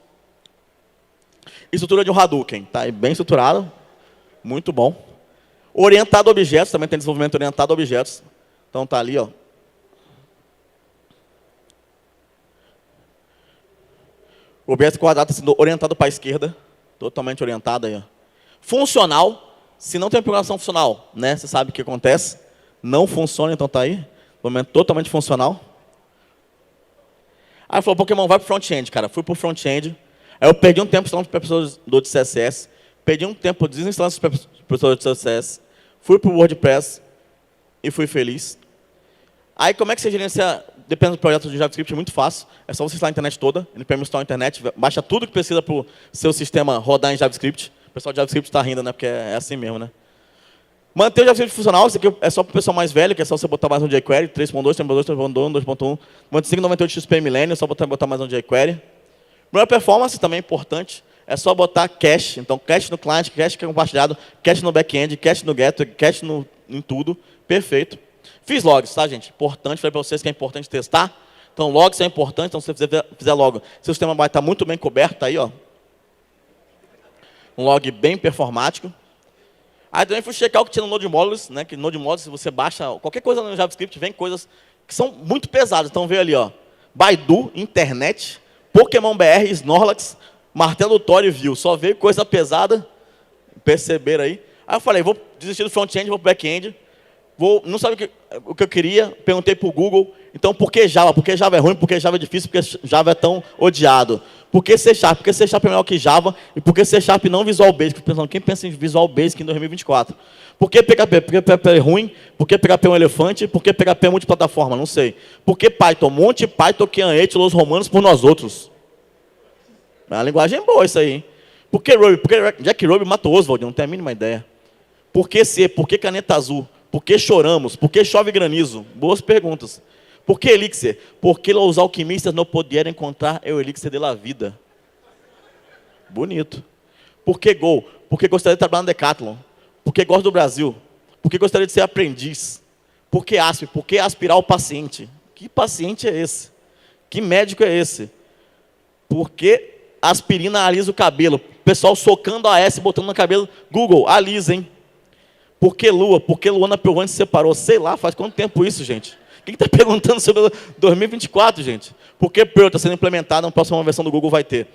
Estrutura de um Hadouken, tá aí, bem estruturado. Muito bom. Orientado a objetos, também tem desenvolvimento orientado a objetos. Então, tá ali, ó. O objeto quadrado está sendo orientado para a esquerda. Totalmente orientado aí, ó. Funcional. Se não tem programação funcional, né? Você sabe o que acontece. Não funciona, então tá aí. Momento totalmente funcional. Aí falou, Pokémon, vai para o front-end, cara. Fui para o front-end. Aí eu perdi um tempo instalando os professores do CSS. Perdi um tempo desinstalando os professores do CSS. Fui para o WordPress e fui feliz. Aí como é que você gerencia? Depende do projeto de JavaScript, é muito fácil. É só você instalar a internet toda. Ele permite instalar a internet, baixa tudo que precisa para o seu sistema rodar em JavaScript. O pessoal de JavaScript está rindo, né? Porque é assim mesmo, né? Manter o JavaScript funcional, isso aqui é só para o pessoal mais velho, que é só você botar mais um jQuery, 3.2, 3.2, 3.1, 2.1, 9598 XP Millennium, é só botar mais um jQuery. Melhor performance também é importante. É só botar cache. Então, cache no client, cache compartilhado, cache no back-end, cache no get, cache em tudo. Perfeito. Fiz logs, tá, gente? Importante, falei para vocês que é importante testar. Então, logs é importante, então se você fizer log, seu sistema vai estar muito bem coberto, tá aí, ó. Um log bem performático. Aí também fui checar o que tinha no Node Modules, né? Que Node Modules, se você baixa qualquer coisa no JavaScript, vem coisas que são muito pesadas. Então, veio ali, ó. Baidu, internet, Pokémon BR, Snorlax, Martelo Tor e View. Só veio coisa pesada, perceberam aí. Aí eu falei, vou desistir do front-end, vou para o back-end. Não sabe o que eu queria, perguntei para o Google, então por que Java? Por que Java é ruim? Por que Java é difícil? Por que Java é tão odiado? Por que C Sharp? Por que C Sharp é melhor que Java? E por que C Sharp não Visual Basic? Pensando, quem pensa em Visual Basic em 2024? Por que PHP? Por que PHP é ruim? Por que PHP é um elefante? Por que PHP é multiplataforma? Não sei. Por que Python? Monte Python que anete los romanos por nós outros. É uma linguagem boa isso aí. Hein? Por que Ruby? Por que Jack Ruby matou Oswald? Não tenho a mínima ideia. Por que C? Por que caneta azul? Por que choramos? Por que chove granizo? Boas perguntas. Por que elixir? Porque os alquimistas não puderam encontrar o elixir da vida. Bonito. Por que Go? Porque gostaria de trabalhar no Decathlon. Porque gosto do Brasil. Porque gostaria de ser aprendiz. Por que ASP? Por que aspirar o paciente? Que paciente é esse? Que médico é esse? Por que aspirina alisa o cabelo? Pessoal socando a S, botando no cabelo. Google, alisa, hein? Por que Lua? Por que Luana Piovani se separou? Sei lá, faz quanto tempo isso, gente? Quem está perguntando sobre 2024, gente? Por que Perl está sendo implementado, na próxima versão do Google vai ter.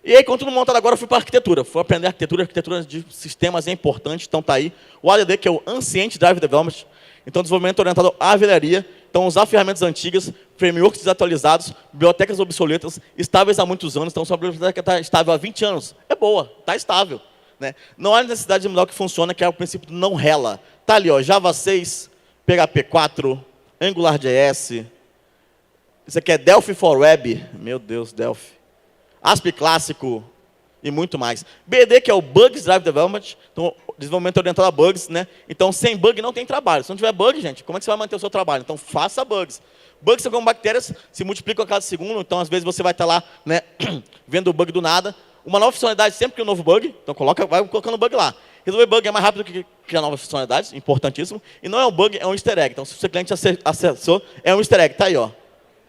E aí, quando tudo montado agora, eu fui para a arquitetura. Fui aprender arquitetura de sistemas é importante, então está aí. O ADD, que é o Ancient Drive Development. Então, desenvolvimento orientado à velharia. Então, usar ferramentas antigas, frameworks desatualizados, bibliotecas obsoletas, estáveis há muitos anos. Então, se a biblioteca está estável há 20 anos, é boa, está estável. Né? Não há necessidade de mudar o que funciona, que é o princípio do não rela. Está ali, ó, Java 6, PHP 4, AngularJS. Isso aqui é Delphi for Web. Meu Deus, Delphi. ASP clássico e muito mais. BD, que é o Bugs Drive Development. Então, desenvolvimento orientado a bugs. Né? Então, sem bug não tem trabalho. Se não tiver bug, gente, como é que você vai manter o seu trabalho? Então, faça bugs. Bugs são como bactérias, se multiplicam a cada segundo, então às vezes você vai estar lá, né, vendo o bug do nada. Uma nova funcionalidade sempre cria um novo bug, então vai colocando bug lá. Resolver bug é mais rápido que criar novas funcionalidades, importantíssimo. E não é um bug, é um easter egg. Então, se o seu cliente acessou, é um easter egg. Tá aí, ó.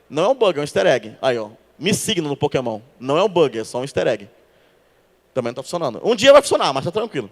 Não é um bug, é um easter egg. Aí, ó. Me signo no Pokémon. Não é um bug, é só um easter egg. Também não está funcionando. Um dia vai funcionar, mas está tranquilo.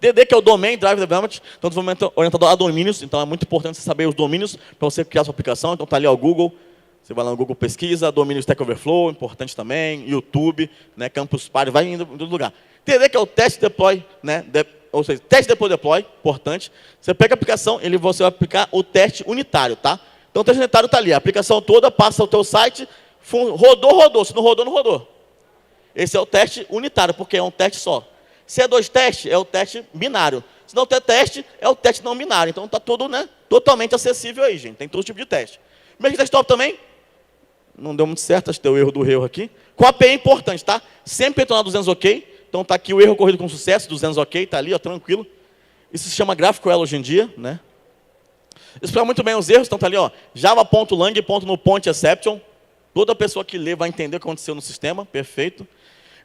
DD, que é o Domain Drive Development, então desenvolvimento orientado a domínios. Então, é muito importante você saber os domínios para você criar a sua aplicação. Então, está ali ó, o Google. Você vai lá no Google Pesquisa, domínio Stack Overflow, importante também. YouTube, né, Campus Party, vai indo em todo lugar. TD, que é o Test Deploy, né, ou seja, Test Deploy, importante. Você pega a aplicação, você vai aplicar o teste unitário, tá? Então, o teste unitário está ali. A aplicação toda passa ao teu site, rodou. Se não rodou, não rodou. Esse é o teste unitário, porque é um teste só. Se é 2 testes, é o teste binário. Se não tem teste, é o teste não binário. Então, está tudo, né, totalmente acessível aí, gente. Tem todo tipo de teste. Mesmo desktop também. Não deu muito certo, acho que deu o erro do erro aqui. Com a API é importante, tá? Sempre retornar 200 OK. Então está aqui o erro ocorrido com sucesso, 200 OK, está ali, ó, tranquilo. Isso se chama GraphQL hoje em dia, né? Explicar muito bem os erros, então está ali, ó, java.lang, ponto no point exception. Toda pessoa que lê vai entender o que aconteceu no sistema, perfeito.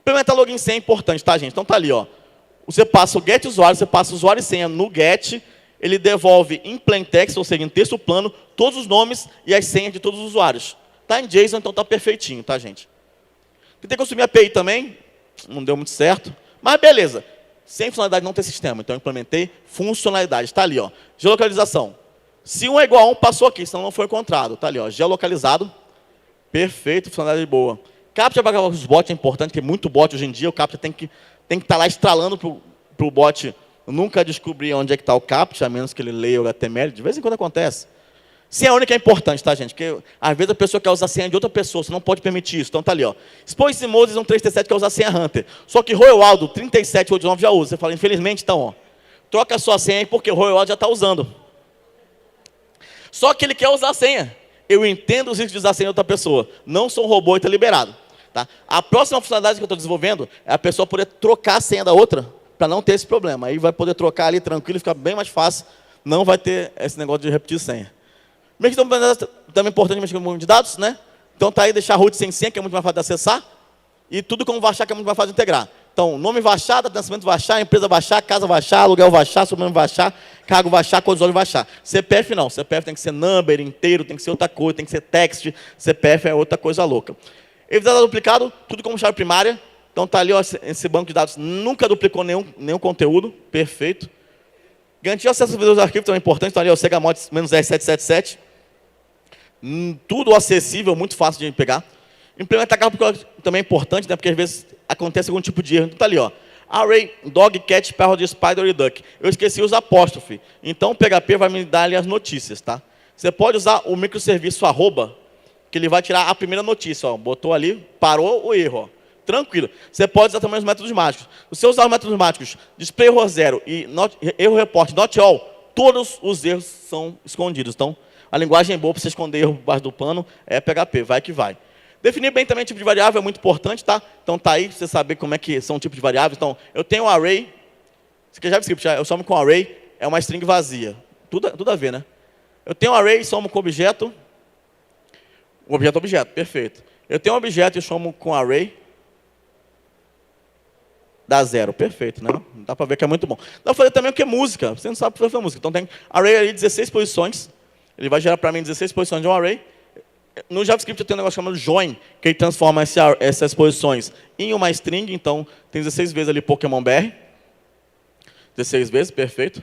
Implementar login senha é importante, tá, gente? Então está ali, ó. Você passa o get usuário, você passa o usuário e senha no get, ele devolve em plain text, ou seja, em texto plano, todos os nomes e as senhas de todos os usuários. Está em JSON, então está perfeitinho, tá, gente? Tentei consumir a API também, não deu muito certo, mas beleza. Sem funcionalidade não tem sistema, então eu implementei funcionalidade. Está ali, ó, geolocalização. Se 1 é igual a 1, passou aqui, senão não foi encontrado. Está ali, ó, geolocalizado, perfeito, funcionalidade boa. Captcha para os bots é importante, porque muito bot hoje em dia, o Captcha tem que estar lá estralando para o bot nunca descobrir onde é que está o Captcha, a menos que ele leia o HTML, de vez em quando acontece. Senha única é importante, tá, gente? Porque às vezes a pessoa quer usar a senha de outra pessoa, você não pode permitir isso. Então tá ali, ó. Expose Moses 1337 quer usar a senha Hunter. Só que Royaldo 3789 já usa. Você fala, infelizmente, então, ó. Troca a sua senha aí porque o Royaldo já está usando. Só que ele quer usar a senha. Eu entendo os riscos de usar a senha de outra pessoa. Não sou um robô e está liberado. Tá? A próxima funcionalidade que eu estou desenvolvendo é a pessoa poder trocar a senha da outra para não ter esse problema. Aí vai poder trocar ali tranquilo, fica bem mais fácil. Não vai ter esse negócio de repetir senha. Também é importante mexer com o banco de dados, né? Então tá aí deixar root sem senha, que é muito mais fácil de acessar. E tudo como baixar, que é muito mais fácil de integrar. Então, nome baixar, data de nascimento baixar, empresa baixar, casa baixar, aluguel baixar, sobrenome baixar, cargo baixar, código de usuário baixar. CPF não. CPF tem que ser number inteiro, tem que ser outra coisa, tem que ser text. CPF é outra coisa louca. Evitar duplicado, tudo como chave primária. Então tá ali, ó, esse banco de dados nunca duplicou nenhum conteúdo. Perfeito. Garantir acesso aos arquivos também é importante. Então ali, ó, Segamod -R777. Tudo acessível, muito fácil de pegar. Implementar carro também é importante, né? Porque às vezes acontece algum tipo de erro. Então está ali, ó. Array, dog, cat, parrot, spider e duck. Eu esqueci os apóstrofe. Então o PHP vai me dar ali as notícias, tá? Você pode usar o microserviço arroba, que ele vai tirar a primeira notícia, ó. Botou ali, parou o erro, ó. Tranquilo. Você pode usar também os métodos mágicos. Se você usar os métodos mágicos display error 0 e erro report not all, todos os erros são escondidos. Então, a linguagem boa para você esconder erro debaixo do pano é PHP, vai que vai. Definir bem também o tipo de variável é muito importante, tá? Então tá aí, você saber como é que são tipos de variáveis. Então, eu tenho um array, isso aqui é JavaScript, eu somo com array, é uma string vazia. Tudo a ver, né? Eu tenho um array, somo com objeto. Objeto, perfeito. Eu tenho um objeto e somo com array. Dá 0, perfeito, né? Dá para ver que é muito bom. Dá para fazer também o que é música. Você não sabe fazer música. Então tem array ali, 16 posições. Ele vai gerar para mim 16 posições de um array. No JavaScript eu tenho um negócio chamado join, que ele transforma essas posições em uma string. Então tem 16 vezes ali Pokémon BR. 16 vezes, perfeito.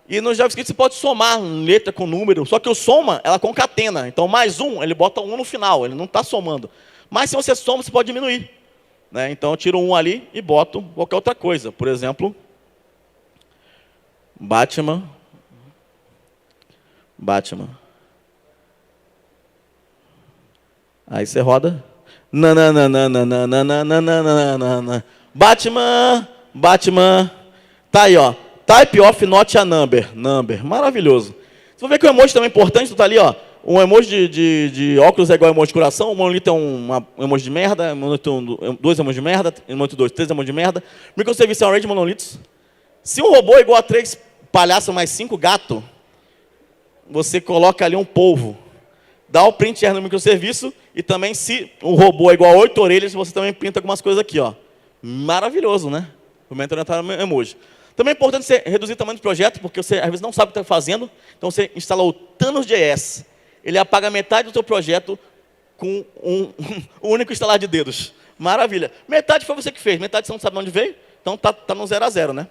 E no JavaScript você pode somar letra com número. Só que o soma, ela concatena. Então mais um, ele bota um no final. Ele não está somando. Mas se você soma, você pode diminuir. Né? Então eu tiro um ali e boto qualquer outra coisa. Por exemplo, Batman. Aí você roda. Batman. Tá aí, ó. Type of not a number. Maravilhoso. Você vai ver que o emoji também é importante. Tá ali, ó. Um emoji de óculos é igual a emoji de coração. Um monolito é um emoji de merda. Dois emojis de merda. Monolito 2, 3 emojis de merda. Microserviço é um array de monolitos. Se um robô é igual a 3 palhaços mais 5 gato, você coloca ali um polvo. dá o print R no microserviço, e também se um robô é igual a 8 orelhas, você também pinta algumas coisas aqui, ó. Maravilhoso, né? Movimento orientado a emoji. Também é importante você reduzir o tamanho do projeto, porque você às vezes não sabe o que está fazendo, então você instala o Thanos.js. Ele apaga metade do seu projeto com um único instalar de dedos. Maravilha. Metade foi você que fez, metade você não sabe de onde veio, então tá no 0 a 0, né?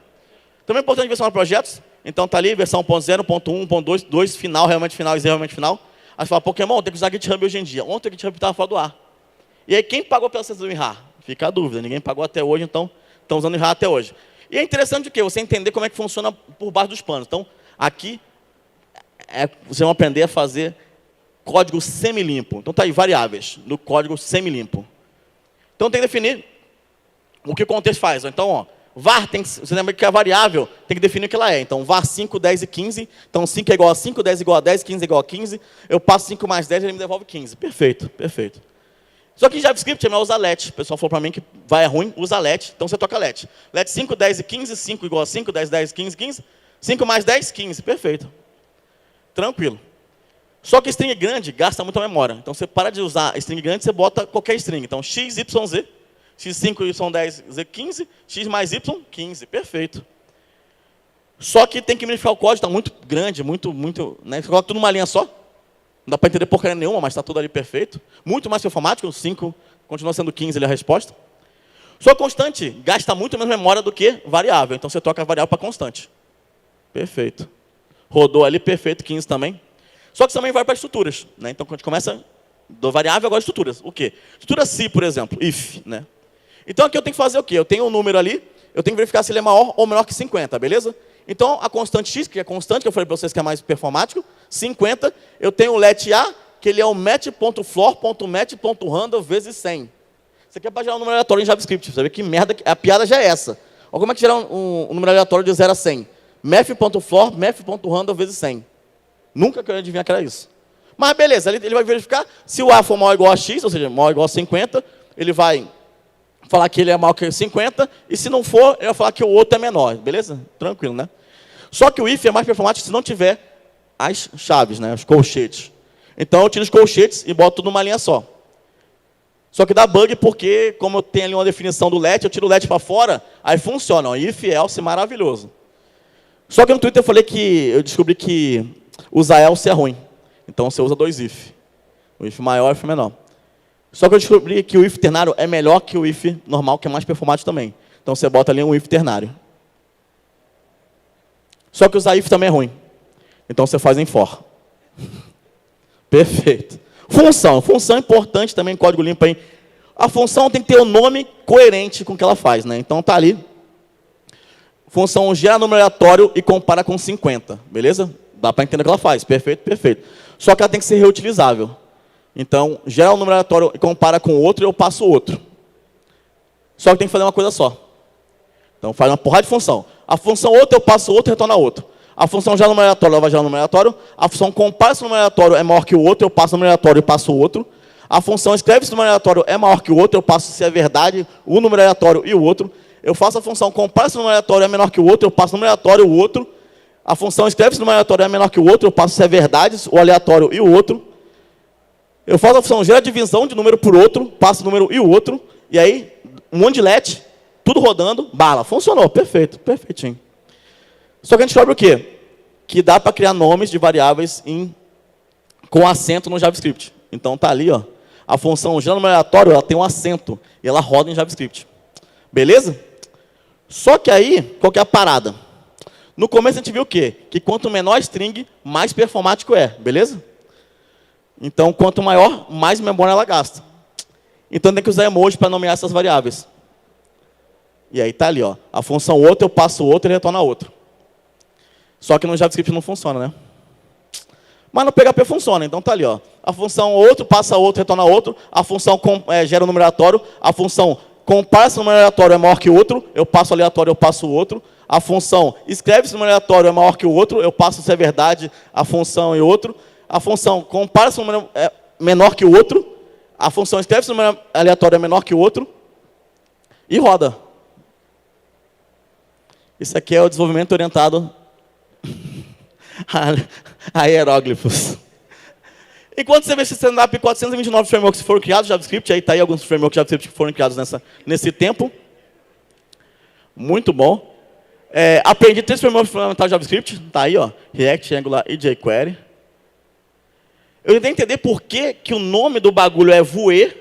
Também é importante versionar projetos, então tá ali, versão 1.0, 1.1, 1.2, 2, final, realmente final e realmente final. Aí você fala, Pokémon, tem que usar GitHub hoje em dia. Ontem o GitHub estava fora do ar. E aí, quem pagou pela licença do WinRAR? Fica a dúvida, ninguém pagou até hoje, então estão usando o WinRAR até hoje. E é interessante o quê? Você entender como é que funciona por baixo dos panos. Então, aqui, vocês vão aprender a fazer código semi-limpo. Então, tá aí, variáveis, no código semi-limpo. Então, tem que definir o que o contexto faz. Então, ó, var, você lembra que a variável tem que definir o que ela é. Então, var 5, 10 e 15. Então, 5 é igual a 5, 10 é igual a 10, 15 é igual a 15. Eu passo 5 mais 10 e ele me devolve 15. Perfeito, perfeito. Só que em JavaScript é melhor usar let. O pessoal falou para mim que vai é ruim, usa let. Então, você toca let. Let 5, 10 e 15. 5 igual a 5, 10, 10, 15, 15. 5 mais 10, 15. Perfeito. Tranquilo. Só que string grande gasta muita memória. Então, você para de usar string grande, você bota qualquer string. Então, x, y, z. x5, y10, z15, x mais y, 15. Perfeito. Só que tem que modificar o código, está muito grande, muito, né? Você coloca tudo numa linha só. Não dá para entender porcaria nenhuma, mas está tudo ali perfeito. Muito mais performático, 5 continua sendo 15 ali a resposta. Só constante gasta muito menos memória do que variável. Então, você troca a variável para constante. Perfeito. Rodou ali, perfeito, 15 também. Só que isso também vai para estruturas, né? Então, quando a gente começa do variável, agora estruturas. O quê? Estrutura se, por exemplo, if, né? Então, aqui eu tenho que fazer o quê? Eu tenho um número ali, eu tenho que verificar se ele é maior ou menor que 50, beleza? Então, a constante x, que é constante, que eu falei para vocês que é mais performático, 50, eu tenho o let a, que ele é o match.floor.match.handle vezes 100. Isso aqui é para gerar um número aleatório em JavaScript. Você vê que merda, a piada já é essa. Olha como é que gerar um número aleatório de 0 a 100. Math.floor, math.handle vezes 100. Nunca que eu ia adivinhar que era isso. Mas beleza, ele vai verificar se o a for maior ou igual a x, ou seja, maior ou igual a 50, ele vai falar que ele é maior que 50, e se não for, ele vai falar que o outro é menor, beleza? Tranquilo, né? Só que o if é mais performático se não tiver as chaves, né? Os colchetes. Então eu tiro os colchetes e boto tudo numa linha só. Só que dá bug porque, como eu tenho ali uma definição do let, eu tiro o let para fora, aí funciona, ó, if, else, maravilhoso. Só que no Twitter eu falei que eu descobri que usar else é ruim. Então você usa 2 if. O if maior e o if menor. Só que eu descobri que o if ternário é melhor que o if normal, que é mais performático também. Então você bota ali um if ternário. Só que usar if também é ruim. Então você faz em for. Perfeito. Função. Função é importante também em código limpo aí. A função tem que ter um nome coerente com o que ela faz, né? Então tá ali. Função gera número aleatório e compara com 50. Beleza? Dá para entender o que ela faz. Perfeito, perfeito. Só que ela tem que ser reutilizável. Então, gera um número aleatório e compara com o outro, e eu passo o outro. Só que tem que fazer uma coisa só. Então, faz uma porrada de função. A função outro, eu passo outro e retorna outro. A função gera um número aleatório, ela vai gerar um número aleatório. A função compara esse número aleatório é maior que o outro, eu passo o número aleatório e passo o outro. A função escreve esse número aleatório é maior que o outro, eu passo se é verdade o número aleatório e o outro. Eu faço a função compara esse número aleatório é menor que o outro, eu passo o número aleatório e o outro. A função escreve esse número aleatório é menor que o outro, eu passo se é verdade o aleatório e o outro. Eu faço a função gera divisão de número por outro, passo o número e o outro, e aí, um monte de let, tudo rodando, bala. Funcionou, perfeito, perfeitinho. Só que a gente descobre o quê? Que dá para criar nomes de variáveis com acento no JavaScript. Então tá ali, ó. A função gera número aleatório, ela tem um acento, e ela roda em JavaScript. Beleza? Só que aí, qual que é a parada? No começo a gente viu o quê? Que quanto menor a string, mais performático é, beleza? Então, quanto maior, mais memória ela gasta. Então, tem que usar emoji para nomear essas variáveis. E aí, tá ali, ó. A função outro, eu passo outro e retorna outro. Só que no JavaScript não funciona, né? Mas no PHP funciona. Então, tá ali, ó. A função outro, passa outro, retorna outro. A função gera um número aleatório. A função compara esse número aleatório é maior que o outro. Eu passo aleatório, eu passo o outro. A função escreve esse número aleatório é maior que o outro. Eu passo se é verdade a função e outro. A função compara esse número é menor que o outro. A função escreve esse número aleatório é menor que o outro. E roda. Isso aqui é o desenvolvimento orientado a hieróglifos. Enquanto você vê esse stand-up, 429 frameworks foram criados JavaScript, aí tá aí alguns frameworks JavaScript que foram criados nesse tempo. Muito bom. Aprendi 3 frameworks fundamentais de JavaScript, tá aí, ó, React, Angular e jQuery. Eu tentei entender por que o nome do bagulho é Vue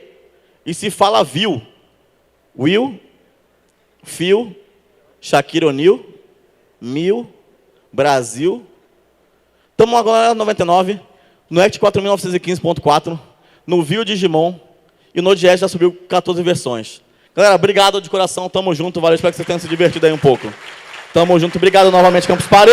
e se fala Vue. Will, Phil, Shaquille O'Neal, Mil, Brasil. Estamos agora no 99, no Act 4915.4, no Vue Digimon e no Node.js já subiu 14 versões. Galera, obrigado de coração, tamo junto, valeu, espero que vocês tenham se divertido aí um pouco. Tamo junto, obrigado novamente, Campus Party.